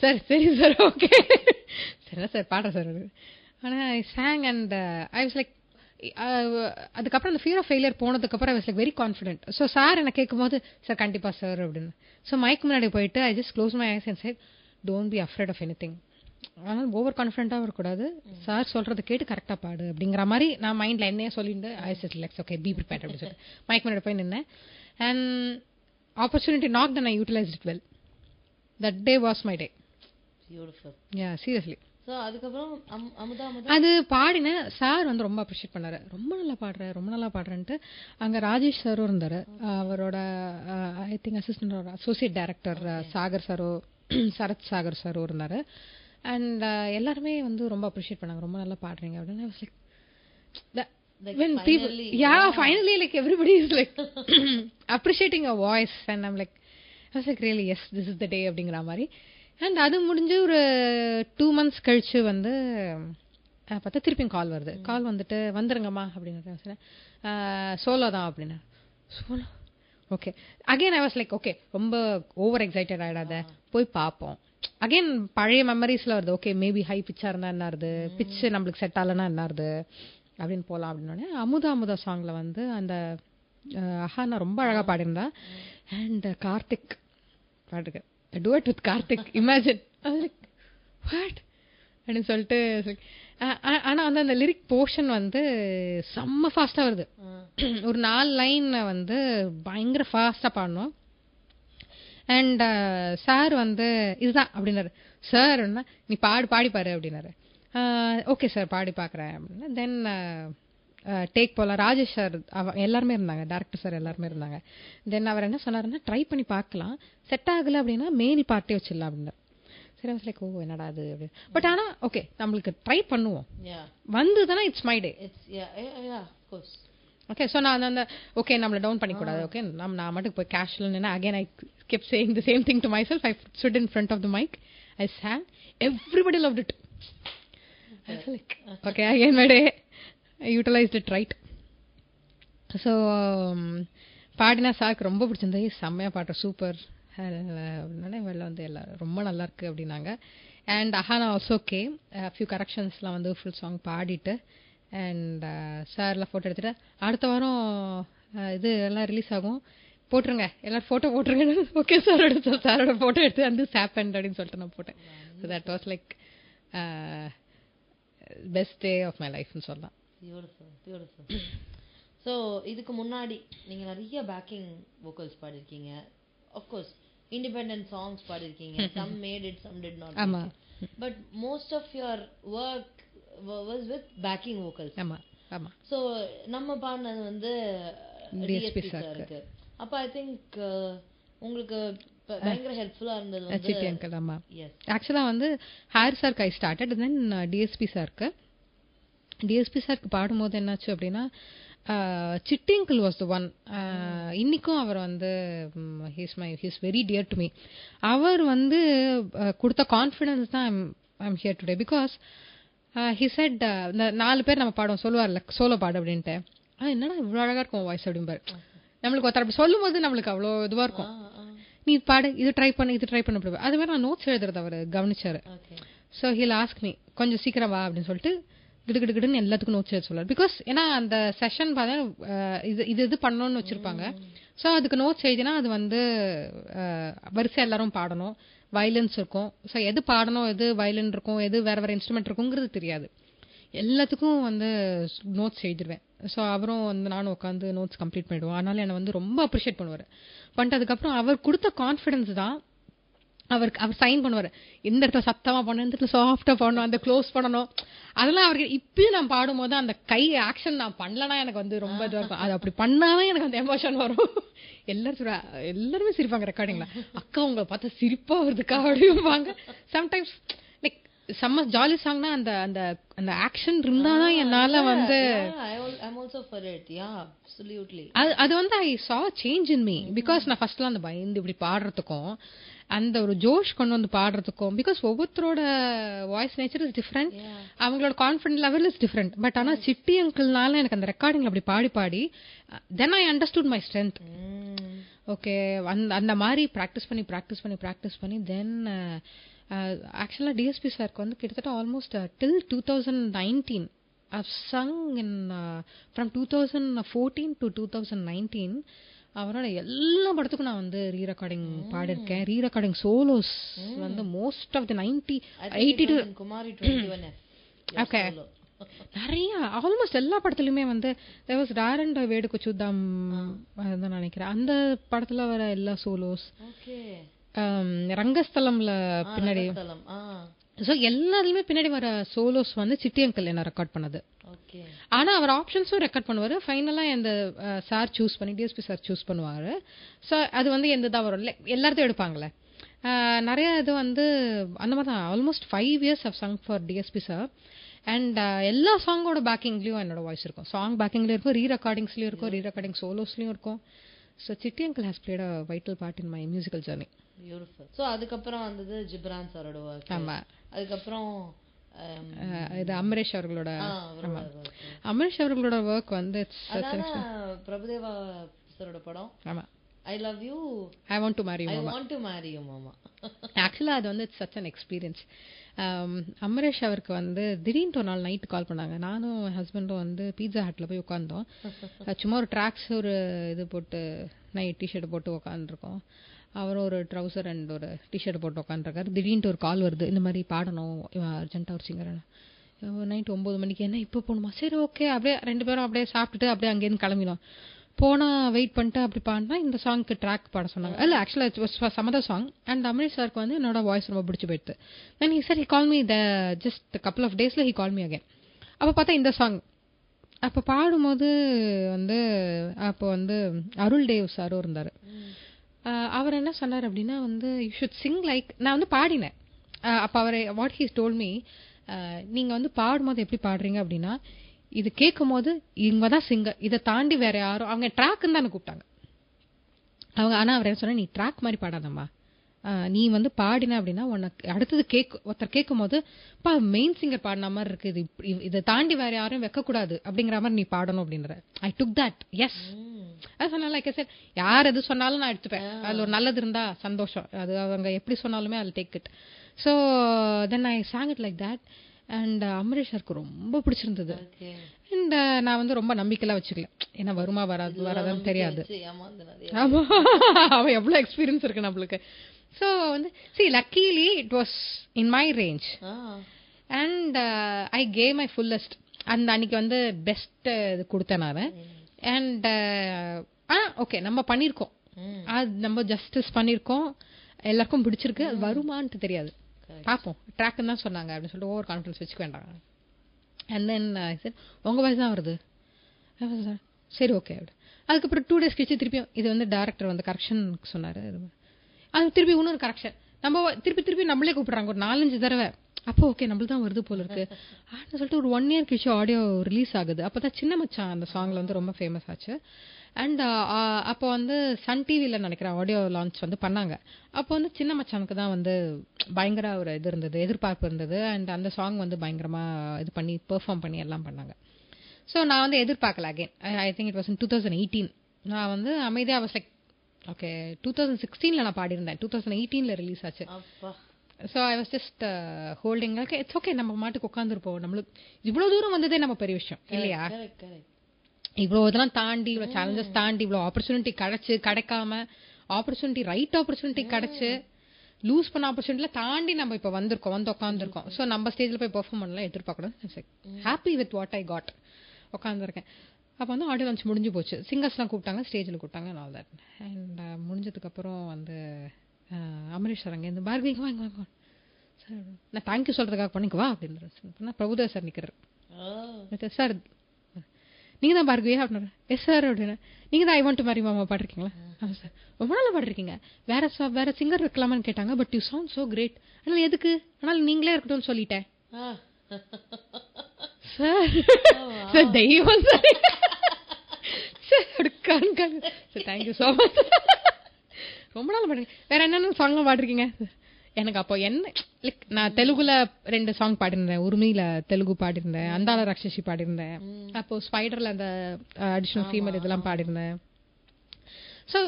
சார் சரி சார் ஓகே சரி சார் பாடுறேன் சார். ஆனால் I sang and I was like, அதுக்கப்புறம் அந்த ஃபியர் ஆஃப் ஃபெயிலியர் போனதுக்கப்புறம் I was like very confident. So sir என்ன கேட்கும் போது சார் கண்டிப்பாக சார் அப்படின்னு. ஸோ மைக் முன்னாடி போயிட்டு I just close my eyes and said don't be afraid of any thing. ஆனால் ஓவர் கான்ஃபிடென்ட்டாக வரக்கூடாது, சார் சொல்கிறத கேட்டு கரெக்டாக பாடு அப்படிங்கிற மாதிரி நான் மைண்டில் என்னையே சொல்லிட்டு I said relax okay be prepared அப்படின்னு சொல்லிட்டு மைக் முன்னாடி போய் நின்னேன். And opportunity knock then I utilised it well. That day was my day. Yeah seriously. அது பாடின சார் வந்து ரொம்ப அப்ரிஷியேட் பண்ணாரு, ரொம்ப நல்லா பாடுற ரொம்ப நல்லா பாடுறேன்ட்டு. அங்கே ராஜேஷ் சாரும் இருந்தார், அவரோட I think assistant associate director Sagar சாரோ சரத் சாகர் சாரும் இருந்தார். அண்ட் எல்லாருமே வந்து ரொம்ப அப்ரிஷியேட் பண்ணாங்க, ரொம்ப நல்லா பாடுறீங்க அப்படின்னு. When people, finally like everybody is like appreciating your voice and I'm like, I was like really yes this is the day அப்படிங்கிற மாதிரி. அண்ட் அது முடிஞ்சு ஒரு 2 months கழிச்சு வந்து பார்த்தா திருப்பியும் கால் வருது. கால் வந்துட்டு வந்துருங்கம்மா அப்படின்னு சோலோ தான் அப்படின்னா. Solo okay again I was like okay ரொம்ப ஓவர் எக்ஸைட்டட் ஆகிடாத போய் பார்ப்போம். அகெயின் பழைய மெமரிஸ்ல வருது, ஓகே மேபி ஹை பிச்சா இருந்தா என்ன இருது, பிச்சு நம்மளுக்கு செட் ஆகலன்னா என்ன இருது அப்படின்னு போகலாம் அப்படின்னு. அமுதா சாங்ல வந்து அந்த அஹானா ரொம்ப அழகா பாடியிருந்தா. அண்ட் கார்த்திக் பாட்டுக்கு duet with Karthik, imagine. I was like what அப்படின்னு சொல்லிட்டு. ஆனா வந்து அந்த லிரிக் போர்ஷன் வந்து செம்ம ஃபாஸ்டா வருது. ஒரு 4 லைன் வந்து பயங்கர ஃபாஸ்டா பாடணும். அண்ட் சார் வந்து இதுதான் அப்படின்னாரு. சார் நீ பாடிப்பாரு அப்படின்னாரு. ஓகே சார் பாடி பார்க்குறேன் அப்படின்னா. தென் டேக் போகலாம். ராஜேஷ் சார் எல்லாருமே இருந்தாங்க, டேரக்டர் சார் எல்லாருமே இருந்தாங்க. தென் அவர் என்ன சொன்னாருன்னா ட்ரை பண்ணி பார்க்கலாம், செட் ஆகலை அப்படின்னா மெயில் பார்ட்டே வச்சிடலாம் அப்படின்னாரு. சரி வாஸ் லைக் ஓ என்னடா அது அப்படின்னு. பட் ஆனால் ஓகே நம்மளுக்கு ட்ரை பண்ணுவோம், வந்து தானே it's my day. Okay so நான் அந்த ஓகே நம்மளை டவுன் பண்ணிக்கூடாது. ஓகே நான் மட்டும் போய் casual again I kept saying the same thing to myself. I stood in front of the mic, I sang, everybody loved it. I was like okay again my day, I utilized it right. So பாடினா சாருக்கு ரொம்ப பிடிச்சிருந்தது, செம்மையாக பாடுற super அப்படின்னாலே வெளில வந்து எல்லோரும் ரொம்ப நல்லா இருக்கு அப்படின்னாங்க. And Ahana also came, few கரெக்ஷன்ஸ்லாம் வந்து ஃபுல் சாங் பாடிட்டு. அண்ட் சார்லாம் ஃபோட்டோ எடுத்துகிட்டு அடுத்த வாரம் இது எல்லாம் ரிலீஸ் ஆகும் போட்டுருங்க எல்லாரும் ஃபோட்டோ போட்டுருங்க. ஓகே சாரோட சாரோட ஃபோட்டோ எடுத்து வந்து சாப்பண்ட் அப்படின்னு சொல்லிட்டு நான் போட்டேன். So that was like best day of my லைஃப்னு சொல்லலாம். பியூட்டிஃபுல். ஸோ இதுக்கு முன்னாடி நீங்கள் நிறைய பேக்கிங் வோக்கல்ஸ் பாடிருக்கீங்க, ஆஃப்கோர்ஸ் இண்டிபெண்டன்ட் சாங்ஸ் பாடிருக்கீங்க, some made it some did not. ஆமாம். But most of your work was with backing vocals. ஆமாம் ஆமாம். ஸோ நம்ம பாடினது வந்து டிஎஸ்பி சாருக்கு. அப்போ ஐ திங்க் உங்களுக்கு பயங்கர ஹெல்ப்ஃபுல்லாக இருந்தது சிட்டி அங்கிள். ஆமாம். ஆக்சுவலாக வந்து ஹாரிஸ் சாருக்கு ஐ ஸ்டார்டட், தென் டிஎஸ்பி சாருக்கு. டிஎஸ்பி சாருக்கு பாடும்போது என்னாச்சு அப்படின்னா Chitti uncle was the one. இன்னைக்கும் அவர் வந்து he's very dear to me. அவர் வந்து கொடுத்த கான்ஃபிடன்ஸ் தான் I'm here today. Because he said இந்த 4 பேர் நம்ம பாடுவோம் சொல்லுவார்ல சோலோ பாடு அப்படின்ட்டு. என்னடா இவ்வளோ அழகாக இருக்கும் வாய்ஸ் அப்படிம்பாரு. நம்மளுக்கு ஒருத்தர் அப்படி சொல்லும் போது நம்மளுக்கு அவ்வளோ இதுவாக இருக்கும், நீ பாடு இது ட்ரை பண்ணு இது ட்ரை பண்ண. அது மாதிரி நான் நோட்ஸ் எழுதுறது அவர் கவனிச்சாரு. ஸோ ஹில் ஆஸ்க் மீ கொஞ்சம் சீக்கிரம் வா அப்படின்னு சொல்லிட்டு கிடுன்னு எல்லாத்துக்கும் நோட்ஸ் எழுத சொல்லுவார். பிகாஸ் ஏன்னா அந்த செஷன் பார்த்தா இது பண்ணணும்னு வச்சுருப்பாங்க. ஸோ அதுக்கு நோட்ஸ் எழுதினா அது வந்து வரிசை எல்லாரும் பாடணும், வயலன்ஸ் இருக்கும். ஸோ எது பாடணும் எது வயலின் இருக்கும் எது வேறு இன்ஸ்ட்ருமெண்ட் இருக்குங்கிறது தெரியாது. எல்லாத்துக்கும் வந்து நோட்ஸ் எழுதிடுவேன். ஸோ அவரும் வந்து நானும் உட்காந்து நோட்ஸ் கம்ப்ளீட் பண்ணிவிடுவோம். அதனால என்னை வந்து ரொம்ப அப்ரிஷியேட் பண்ணுவார். பண்ணிட்டு அதுக்கப்புறம் அவர் கொடுத்த கான்ஃபிடன்ஸ் தான் அவர் சைன் பண்ணுவாரு, இந்த இடத்துல சத்தமா பண்ணணும், இந்த இடத்துல சாஃப்டா பண்ணணும், அந்த க்ளோஸ் பண்ணணும். அதெல்லாம் அவருக்கு இப்பயும் நான் பாடும்போது அந்த கை ஆக்ஷன் நான் பண்ணலன்னா எனக்கு வந்து ரொம்ப இதுவா இருக்கும். அது அப்படி பண்ணாதான் எனக்கு அந்த எமோஷன் வரும். எல்லாருமே சிரிப்பாங்க ரெக்கார்டிங்ல. அக்கா உங்களை பார்த்தா சிரிப்பா வருதுக்கா அப்படிம்பாங்க. சம்டைம்ஸ் லைக் செம்ம ஜாலி சாங்னா அந்த அந்த அந்த ஆக்ஷன் இருந்தாதான் என்னால வந்து அது வந்து ஐ சா சேஞ்ச் இன் மீ. பிகாஸ் நான் ஃபர்ஸ்ட்லாம் அந்த பயந்து இப்படி பாடுறதுக்கும் அந்த ஒரு ஜோஷ் கொண்டு வந்து பாடுறதுக்கும், பிகாஸ் ஒவ்வொருத்தரோட வாய்ஸ் நேச்சர் இஸ் டிஃப்ரெண்ட், அவங்களோட confident level is different. But ஆனா சிட்டி அங்கிள்னால எனக்கு அந்த ரெக்கார்டிங்ல அப்படி பாடி பாடி then I understood my strength. Okay, அந்த மாதிரி ப்ராக்டிஸ் பண்ணி தென் ஆக்சுவலா டிஎஸ்பி சாருக்கு வந்து கிட்டத்தட்ட almost till 2019 I've sung in from 2014 to 2019. அவரோட எல்லா படத்துக்கும் நான் வந்து ரீ ரெக்கார்டிங் பாடிருக்கேன். ரீ ரெக்கார்டிங் சோலோஸ் வந்து most of the 80 to Kumari 21. Okay, நிறைய ஆல்மோஸ்ட் எல்லா படத்துலயுமே வந்து there was டாரண்ட் வேடுக்கு சுத்தம் அதான் நினைக்கிறேன். அந்த படத்துல வர எல்லா சோலோஸ், ரங்கஸ்தலம்ல பின்னாடி, சோ எல்லாருமே பின்னாடி வர சோலோஸ் வந்து சிட்டி அங்கிள் என்ன ரெக்கார்ட் பண்ணது. ஆனா அவர் ஆப்ஷன்ஸும் ரெக்கார்ட் பண்ணுவாரு. ஃபைனலா இந்த சார் சூஸ் பண்ணி, டிஎஸ்பி சார் சூஸ் பண்ணுவாரு. ஸோ அது வந்து எந்த தான் வரும் எல்லாத்தையும் எடுப்பாங்களே. நிறைய இது வந்து அந்த மாதிரி தான். Almost 5 years I've sung for DSP sir. And எல்லா சாங்கோட பேக்கிங்லயும் என்னோட வாய்ஸ் இருக்கும். சாங் பேக்கிங்லயும் இருக்கும், ரீ ரெக்கார்டிங்ஸ்லயும் இருக்கும், ரீ ரெக்கார்டிங் சோலோஸ்லயும் இருக்கும். So city uncle has played a vital part in my musical journey. Beautiful. So அதுக்கப்புறம் வந்தது ஜிப்ரான் சாரோட ஒர்க். ஆமா, அதுக்கப்புறம் இது அமரேஷ் அவர்களோட ஒர்க் வந்து பிரபுதேவா சாரோட படம். ஆமா, I love you, I want to Mary you மாமா. ஆக்சுவலா அது வந்து it's such an experience. Amaresh அவருக்கு வந்து திடீர்னு ஒரு நாள் நைட்டு கால் பண்ணாங்க. நானும் ஹஸ்பண்டும் வந்து பீட்சா ஹட்ல போய் உட்காந்தோம். சும்மா ஒரு ட்ராக்ஸ் ஒரு இது போட்டு நைட் டிஷர்ட் போட்டு உட்காந்துருக்கோம். அவர் ஒரு ட்ரௌசர் அண்ட் ஒரு டிஷர்ட் போட்டு உட்காந்துருக்காரு. திடீர்னு ஒரு கால் வருது, இந்த மாதிரி பாடணும் அர்ஜென்ட்டாக ஒரு சிங்கர். நைட் 9 மணிக்கு. என்ன இப்போ போகணுமா? சரி ஓகே. அப்படியே 2 பேரும் அப்படியே சாப்பிட்டுட்டு அப்படியே அங்கேருந்து கிளம்பினோம். போனால் வெயிட் பண்ணிட்டு அப்படி பாடினா இந்த சாங்க்கு ட்ராக் பாட சொன்னாங்க. இல்லை ஆக்சுவலாக சமத சாங். அண்ட் அமரேஷ் சாருக்கு வந்து என்னோட வாய்ஸ் ரொம்ப பிடிச்சி போயிடுது. Then sir he call me just couple of டேஸில் ஹி கால் மீ அகேன். அப்போ பார்த்தா இந்த சாங் அப்போ பாடும்போது வந்து அப்போ வந்து அருள் தேவ் சாரும் இருந்தார். அவர் என்ன சொன்னார் அப்படின்னா வந்து யூ ஷுட் சிங் லைக், நான் வந்து பாடினேன். அப்போ அவர் வாட் ஹீ டோல்ட் மீ, நீங்கள் வந்து பாடும்போது எப்படி பாடுறீங்க அப்படின்னா, இது கேட்கும் போது இவங்க தான் சிங்கர், இதை தாண்டி வேற யாரும், அவங்க ட்ராக்குன்னு தான் கூப்பிட்டாங்க அவங்க. ஆனால் அவர் என்ன சொன்னா, நீ ட்ராக் மாதிரி பாடாதம்மா, நீ வந்து பாடின அப்படின்னா உனக்கு அடுத்தது ஒருத்தர் கேட்கும் போது பா மெயின் சிங்கர் பாடின மாதிரி இருக்கு, இது இதை தாண்டி வேற யாரும் வைக்கக்கூடாது அப்படிங்கிற மாதிரி நீ பாடணும் அப்படின்ற. ஐ டுக் தட். எஸ், அது சொன்னா லைக் சார், யார் எது சொன்னாலும் நான் எடுத்துப்பேன். அதில் ஒரு நல்லது இருந்தா சந்தோஷம், அது அவங்க எப்படி சொன்னாலுமே I take it. So then I sang it like that. And அமரேஷருக்கு ரொம்ப பிடிச்சிருந்தது. அண்ட் நான் வந்து ரொம்ப நம்பிக்கைலாம் வச்சுக்கல, ஏன்னா வருமா வராதுன்னு தெரியாது. ஆமா, அவன் எவ்வளோ எக்ஸ்பீரியன்ஸ் இருக்கு நம்மளுக்கு. ஸோ வந்து see luckily it was in my range and I gave my fullest. அந்த அன்னைக்கு வந்து பெஸ்ட் இது கொடுத்தேன் நான். அண்ட் ஓகே நம்ம பண்ணியிருக்கோம், அது நம்ம ஜஸ்டிஸ் பண்ணியிருக்கோம், எல்லாருக்கும் பிடிச்சிருக்கு. அது வருமானு தெரியாது, பார்ப்போம், ட்ராக்குன்னு தான் சொன்னாங்க அப்படின்னு சொல்லிட்டு ஓவர் கான்ஃபிடன்ஸ் வச்சுக்க வேண்டாம். அண்ட் தென் சார் உங்கள் வாய்ஸ் தான் வருது, சரி ஓகே. அதுக்கப்புறம் 2 days கழிச்சு திருப்பியும் இது வந்து டேரக்டர் வந்து கரெக்ஷன் சொன்னார். அது திருப்பி இன்னொரு கரெக்ஷன், நம்ம திருப்பி நம்மளே கூப்பிடுறாங்க ஒரு 4-5 தடவை. அப்போ ஓகே நம்மளுக்கு தான் வருது போல இருக்கு அப்படின்னு சொல்லிட்டு ஒரு 1 year கழிச்சு ஆடியோ ரிலீஸ் ஆகுது. அப்போ தான் சின்ன மச்சான் அந்த சாங்ல வந்து ரொம்ப ஃபேமஸ் ஆச்சு. அண்ட் அப்போ வந்து சன் டிவியில் நினைக்கிறேன் ஆடியோ லான்ச் வந்து பண்ணாங்க. அப்போ வந்து சின்ன மச்சானுக்கு தான் வந்து பயங்கர ஒரு இது இருந்தது, எதிர்பார்ப்பு இருந்தது. அண்ட் அந்த சாங் வந்து பயங்கரமாக இது பண்ணி பெர்ஃபார்ம் பண்ணி எல்லாம் பண்ணாங்க. ஸோ நான் வந்து எதிர்பார்க்கல. Again I think it was in 2018. நான் வந்து அமைதியாக வாஸ் லைக் ஓகே. 2016 நான் பாடியிருந்தேன், 2018 ரிலீஸ் ஆச்சு. So I was just holding okay, it's okay, நம்ம மாட்டுக்கு உட்காந்துருப்போம். நம்மளுக்கு இவ்வளோ தூரம் வந்ததே நம்ம பெரிய விஷயம் இல்லையா? இவ்வளோ இதெல்லாம் தாண்டி, இவ்வளோ சேலஞ்சஸ் தாண்டி, இவ்வளோ ஆப்பர்ச்சுனிட்டி கிடைக்காம ஆப்பர்ச்சுனிட்டி, ரைட் ஆப்பர்ச்சுனிட்டி கிடைச்சு லூஸ் பண்ண ஆப்பர்ச்சுனிட்டில தாண்டி நம்ம இப்போ வந்து உட்காந்துருக்கோம். ஸோ நம்ம ஸ்டேஜில் போய் பெர்ஃபார்ம் பண்ணலாம் எதிர்பார்க்கக்கூடாது. Happy with what I got உட்காந்துருக்கேன். அப்போ வந்து ஆடியோ லான்ச் முடிஞ்சு போச்சு. சிங்கர்ஸ்லாம் கூப்பிட்டாங்க, ஸ்டேஜில் கூப்பிட்டாங்க, ஆல் தட். அண்ட் முடிஞ்சதுக்கப்புறம் வந்து அமரேஷ் சார் அங்கே இந்த பார்கவி வாங்க வாங்க சார், நான் தேங்க்யூ சொல்றதுக்காக பண்ணிக்கு வா அப்படின்னு பிரபுதேவா சார் நிற்கிறார். சார் நீங்கள் தான் பார்கவியா அப்படின்னா, எஸ் சார் அப்படின்னா, நீங்கள் தான் ஐ வாண்ட் டு மேரி மாமா பாடிருக்கீங்களா? ஆமாம் சார். ரொம்ப நாளாக பாடிருக்கீங்க, வேற சிங்கர் இருக்கலாமான்னு கேட்டாங்க, but you sound so great, அதனால் எதுக்கு, ஆனால் நீங்களே இருக்கட்டும்னு சொல்லிட்டேன் சார். சார் தெய்வம் sir. Sir thank you so much. ரொம்ப நாள் பாடுறீங்க, வேற என்னென்ன சாங்லாம் பாடிருக்கீங்க? எனக்கு அப்போ என்ன லைக் நான் தெலுங்குல 2 சாங் பாடிருந்தேன், உரிமையில தெலுங்கு பாடிருந்தேன், அந்தாள ராட்சசி பாடிருந்தேன், அப்போ ஸ்பைடர்ல அந்த அடிஷனல் ஃபீமேல் இதெல்லாம் பாடிருந்தேன். ஸோ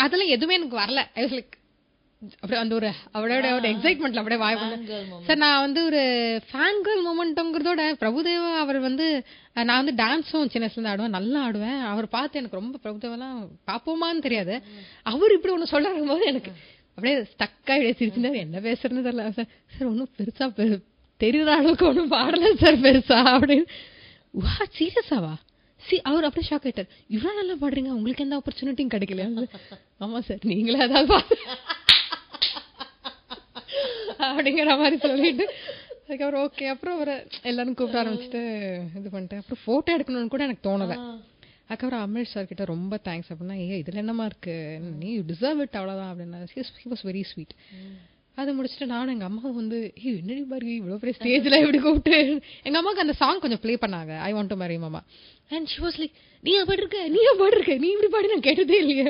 அதெல்லாம் எதுவுமே எனக்கு வரல. ஐ வாஸ் லைக் அப்படியே அந்த ஒரு அவளோட ஒரு எக்ஸைட்மெண்ட்ல அப்படியே வாய் சார். நான் வந்து ஒரு ஃபேன் கேர்ள் மூமெண்ட்ங்கிறதோட பிரபுதேவா அவர் வந்து நான் வந்து டான்ஸும் சின்ன வயசுல ஆடுவேன், நல்லா ஆடுவேன். அவர் பார்த்து எனக்கு ரொம்ப பிரபுதேவெல்லாம் பார்ப்போமான்னு தெரியாது, அவர் இப்படி ஒன்று சொல்றாங்க போது எனக்கு அப்படியே ஸ்டக்கா இப்படியே சிரிச்சுருந்தாரு. என்ன பேசுறதுன்னு தெரியல சார். சார் ஒன்றும் பெருசா தெரியுற அளவுக்கு ஒன்றும் பாடல சார் பெருசா அப்படின்னு. வா சீரியஸாவா? அவர் அப்படியே ஷாக் ஆயிட்டார். இவ்வளோ நல்லா பாடுறீங்க, உங்களுக்கு எந்த ஆப்பர்ச்சுனிட்டியும் கிடைக்கல? ஆமா சார், நீங்களே ஏதாவது அப்படிங்கிற மாதிரி சொல்லிட்டு அதுக்கப்புறம் ஓகே. அப்புறம் அவரை எல்லாரும் கூப்பிட ஆரம்பிச்சுட்டு இது பண்ணிட்டேன். அப்புறம் போட்டோ எடுக்கணும்னு கூட எனக்கு தோணலை. அதுக்கப்புறம் அமரேஷ் சார் கிட்ட ரொம்ப தேங்க்ஸ் அப்படின்னா, இதில் என்னமா இருக்கு, நீ டிசர்வ் இட் அவ்வளோதான் அப்படின்னா. He was very sweet. அதை முடிச்சுட்டு நானும் எங்கள் அம்மா வந்து என்னடி பாருங்க இவ்வளோ பெரிய ஸ்டேஜில் எப்படி கூப்பிட்டு எங்கள் அம்மாவுக்கு அந்த சாங் கொஞ்சம் ப்ளே பண்ணாங்க, ஐ வாண்ட் டு மேரி மாமா. அண்ட் ஷி வாஸ் லைக், நீயா பாடிருக்க நீ இப்படி பாடி நான் கேட்டதே இல்லையா.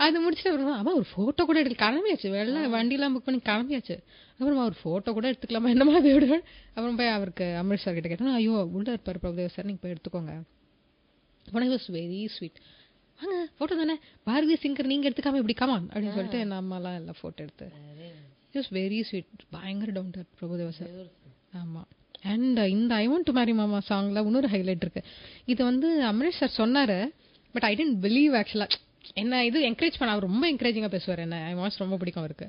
அது முடிச்சுட்டு அப்புறமா அம்மா ஒரு ஃபோட்டோ கூட எடுக்க கிளம்பியாச்சு, வெள்ளம் வண்டியெலாம் புக் பண்ணி கிளம்பியாச்சு. அப்புறமா ஒரு ஃபோட்டோ கூட எடுத்துக்கலாமா என்ன மாதிரி விடுவேன். அப்புறம் போய் அவருக்கு அமரேஷ் சார் கிட்ட கேட்டேன், ஐயோ உள்ள இருப்பார் பிரபுதேவா சார், நீங்கள் போய் எடுத்துக்கோங்க. உனக்கு வாஸ் வெரி ஸ்வீட், வாங்க ஃபோட்டோ தானே பாரதி சிங்கர் நீங்கள் எடுத்துக்காம இப்படி கமான் அப்படின்னு சொல்லிட்டு என் அம்மாலாம் எல்லாம் ஃபோட்டோ எடுத்து. இட் வாஸ் வெரி ஸ்வீட், பயங்கர down to earth Prabhudeva sir. ஆமாம். அண்ட் இந்த ஐ வாண்ட் டு மேரி மாமா சாங்ல இன்னொரு ஹைலைட் இருக்கு. இது வந்து அமரேஷ் சார் சொன்னார், பட் ஐ டென்ட் பிலீவ் ஆக்சுவலாக. என்ன இது என்கரேஜ் பண்ண, அவர் ரொம்ப என்கரேஜிங்காக பேசுவார், என்ன ஐ வாய்ஸ் ரொம்ப பிடிக்கும் அவருக்கு.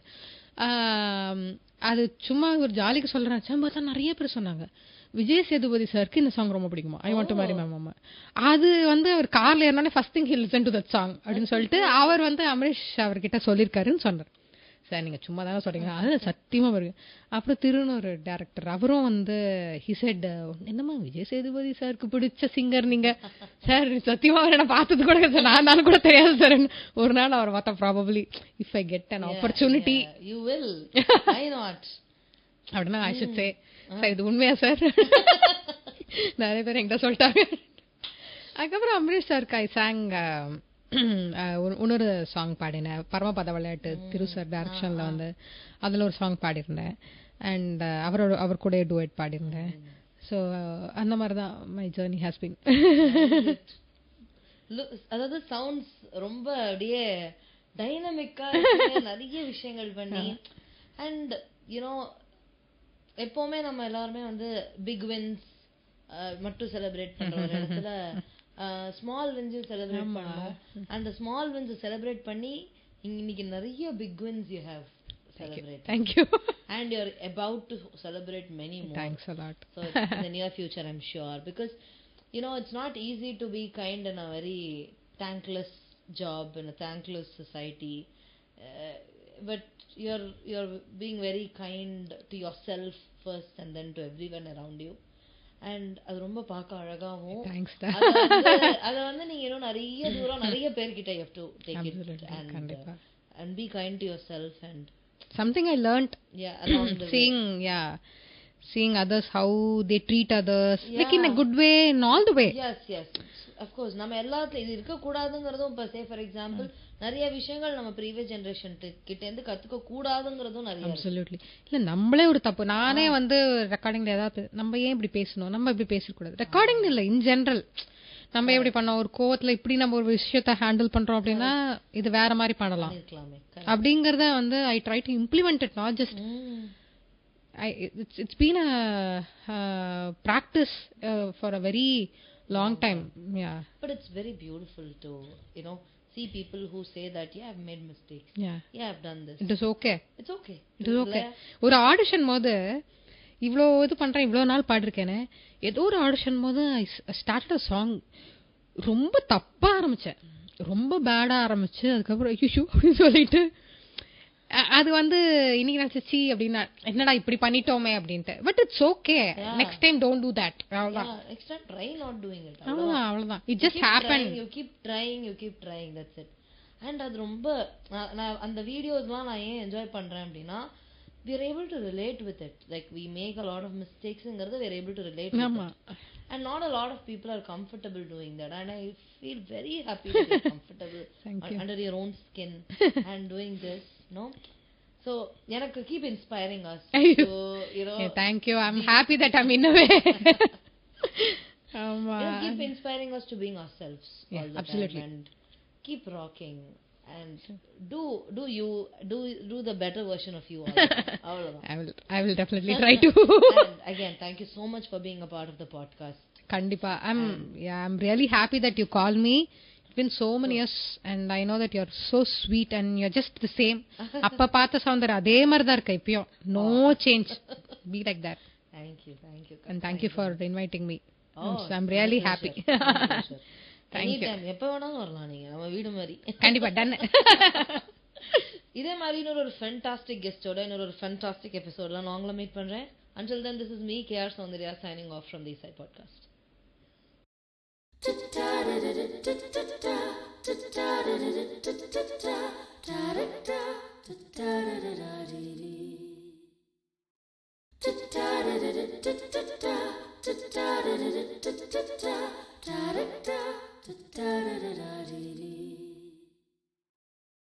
அது சும்மா ஒரு ஜாலிக்கு சொல்கிறேன் பார்த்தா நிறைய பேர் சொன்னாங்க விஜய் சேதுபதி சாருக்கு இந்த சாங் ரொம்ப பிடிக்குமா, I want to marry my mama. அது வந்து அவர் கார்ல ஏறினோடனே first thing he listen to that song அப்படின்னு சொல்லிட்டு அவர் வந்து அமரேஷ் அவர்கிட்ட சொல்லியிருக்காருன்னு சொன்னார். சார் நீங்கள் சும்மா தானே சொல்றீங்க, அது சத்தியமாக வருது. அப்புறம் திருன்னு ஒரு டேரக்டர், அவரும் வந்து ஹி செட், என்னம்மா விஜய் சேதுபதி சாருக்கு பிடிச்ச சிங்கர் நீங்கள் சார், சத்தியமாக அவர் என்ன பார்த்தது கூட சார், நான் கூட தெரியாது சார். ஒரு நாள் அவர் பார்த்தா probably if I get an opportunity you will, why not அப்படின்னா ஐ ஷுட் சே சார் இது உண்மையா சார், நிறைய பேர் என்கிட்ட சொல்லிட்டாங்க. அதுக்கப்புறம் அமரேஷ் சாருக்கு ஐ சாங் இன்னொரு சாங் பாடினேன், பரமபத விளையாட்டு திரு சார் டைரக்ஷன்ல வந்து அதில் ஒரு சாங் பாடியிருந்தேன். அண்ட் அவர் கூட டுவெட் பாடியிருந்தேன். ஸோ அந்த மாதிரி தான் மை ஜர்னி ஹேஸ் பீன். அதாவது சவுண்ட்ஸ் ரொம்ப அப்படியே டைனமிக்கா நிறைய விஷயங்கள் பண்ணி. அண்ட் யூனோ எப்பவுமே நம்ம எல்லாருமே வந்து பிக் வின்ஸ் மட்டும் செலிப்ரேட் பண்ற ஒரு இடத்துல ஸ்மால் வின்ஸ் செலிப்ரேட் பண்ணோம். அந்த ஸ்மால் வின்ஸ் செலிப்ரேட் பண்ணி இன்னைக்கு நிறைய big wins you have celebrated. Thank you. And you're about to celebrate many more. Thanks a lot. So in the near future, I'm sure, because you know it's not easy to be kind in a very thankless job in a thankless society, but you're being very kind to yourself first and then to everyone around you. And அது ரொம்ப பார்க்க அழகாவும், அத வந்து நீங்க இன்னும் நிறைய தூரம் நிறைய பேர்கிட்ட you have to take it and be kind to yourself. And something I learned seeing others, how they treat others, like in a good way, in all the way. Yes of course. நம்ம எல்லாத்துல இது இருக்க கூடாதுங்கிறதும், இப்ப say for example நிறைய விஷயங்கள் நம்ம previous generation கிட்ட இருந்து கத்துக்க கூடாதுங்கிறதும் நிறைய. அப்சல்யூட்லி. இல்ல நம்மளே ஒரு தப்பு, நானே வந்து ரெக்கார்டிங்ல ஏதாவது நம்ம ஏன் இப்படி பேசணும், நம்ம இப்படி பேசக்கூடாது, ரெக்கார்டிங் இல்ல இன் ஜெனரல் நம்ம எப்படி பண்ணோம், ஒரு கோவத்துல இப்படி நம்ம ஒரு விஷயத்தை ஹேண்டில் பண்றோம் அப்படின்னா இது வேற மாதிரி பண்ணலாம் அப்படிங்கறத வந்து ஐ try to implement it, not just it's been a practice for a very long time. But it's very beautiful to see people who say that I've made mistakes, I've done this, it is okay, it's okay. ஒரு audition போது இவ்வளோ இது பண்ணுறேன், இவ்வளோ நாள் பாடிருக்கேனே, ஏதோ ஒரு audition போது ஐ ஸ்டார்டட் அ சாங், ரொம்ப தப்பாக ஆரம்பித்தேன், ரொம்ப பேடாக ஆரம்பிச்சு, அதுக்கப்புறம் ஐயோ அப்படின்னு சொல்லிட்டு அது வந்து இன்னைக்கு நினைச்சு அப்படின்னா என்னடா இப்படி பண்ணிட்டோமே அப்படின்ட்டு. But it's okay, next time don't do that. அவ்வளவுதான். Next time try not doing it. அவ்வளவுதான். It just happen. You keep trying that's it. And அது ரொம்ப நான் அந்த வீடியோஸ்லாம் நான் ஏன் என்ஜாய் பண்றேன் அப்படின்னா we are able to relate with it. Like we make a lot of mistakes ங்கிறது we are able to relate with it. And not a lot of people are comfortable doing that. And I feel very happy that you're comfortable under your own skin and doing this, no? So எனக்கு keep inspiring us. So, you know, thank you. I'm happy that I'm in a way. Keep inspiring us to being ourselves all the absolutely. time and keep rocking and do the better version of you all I will definitely try to. And again, thank you so much for being a part of the podcast. Kandipa. I'm really happy that you called me. It's been so many years and I know that you're so sweet and you're just the same. அப்ப பார்த்த சௌந்தர்யா அதே மாதிரி தான் இருக்க இப்பயும். No change. Be like that. Thank you. And thank you for inviting me. I'm really happy. Anytime, எப்ப வேணாலும் வரலாம் நீங்க, நம்ம வீடு மாதிரி. கண்டிப்பா டன். இதே மாதிரி இன்னொரு ஃபேண்டாஸ்டிக் கெஸ்டோட இன்னொரு ஃபேண்டாஸ்டிக் எபிசோட்ல நான் உங்களை மீட் பண்றேன். Until then, this is me, KR Soundarya, signing off from the Eastside Podcast. Da da da da da da da da da da da da da da.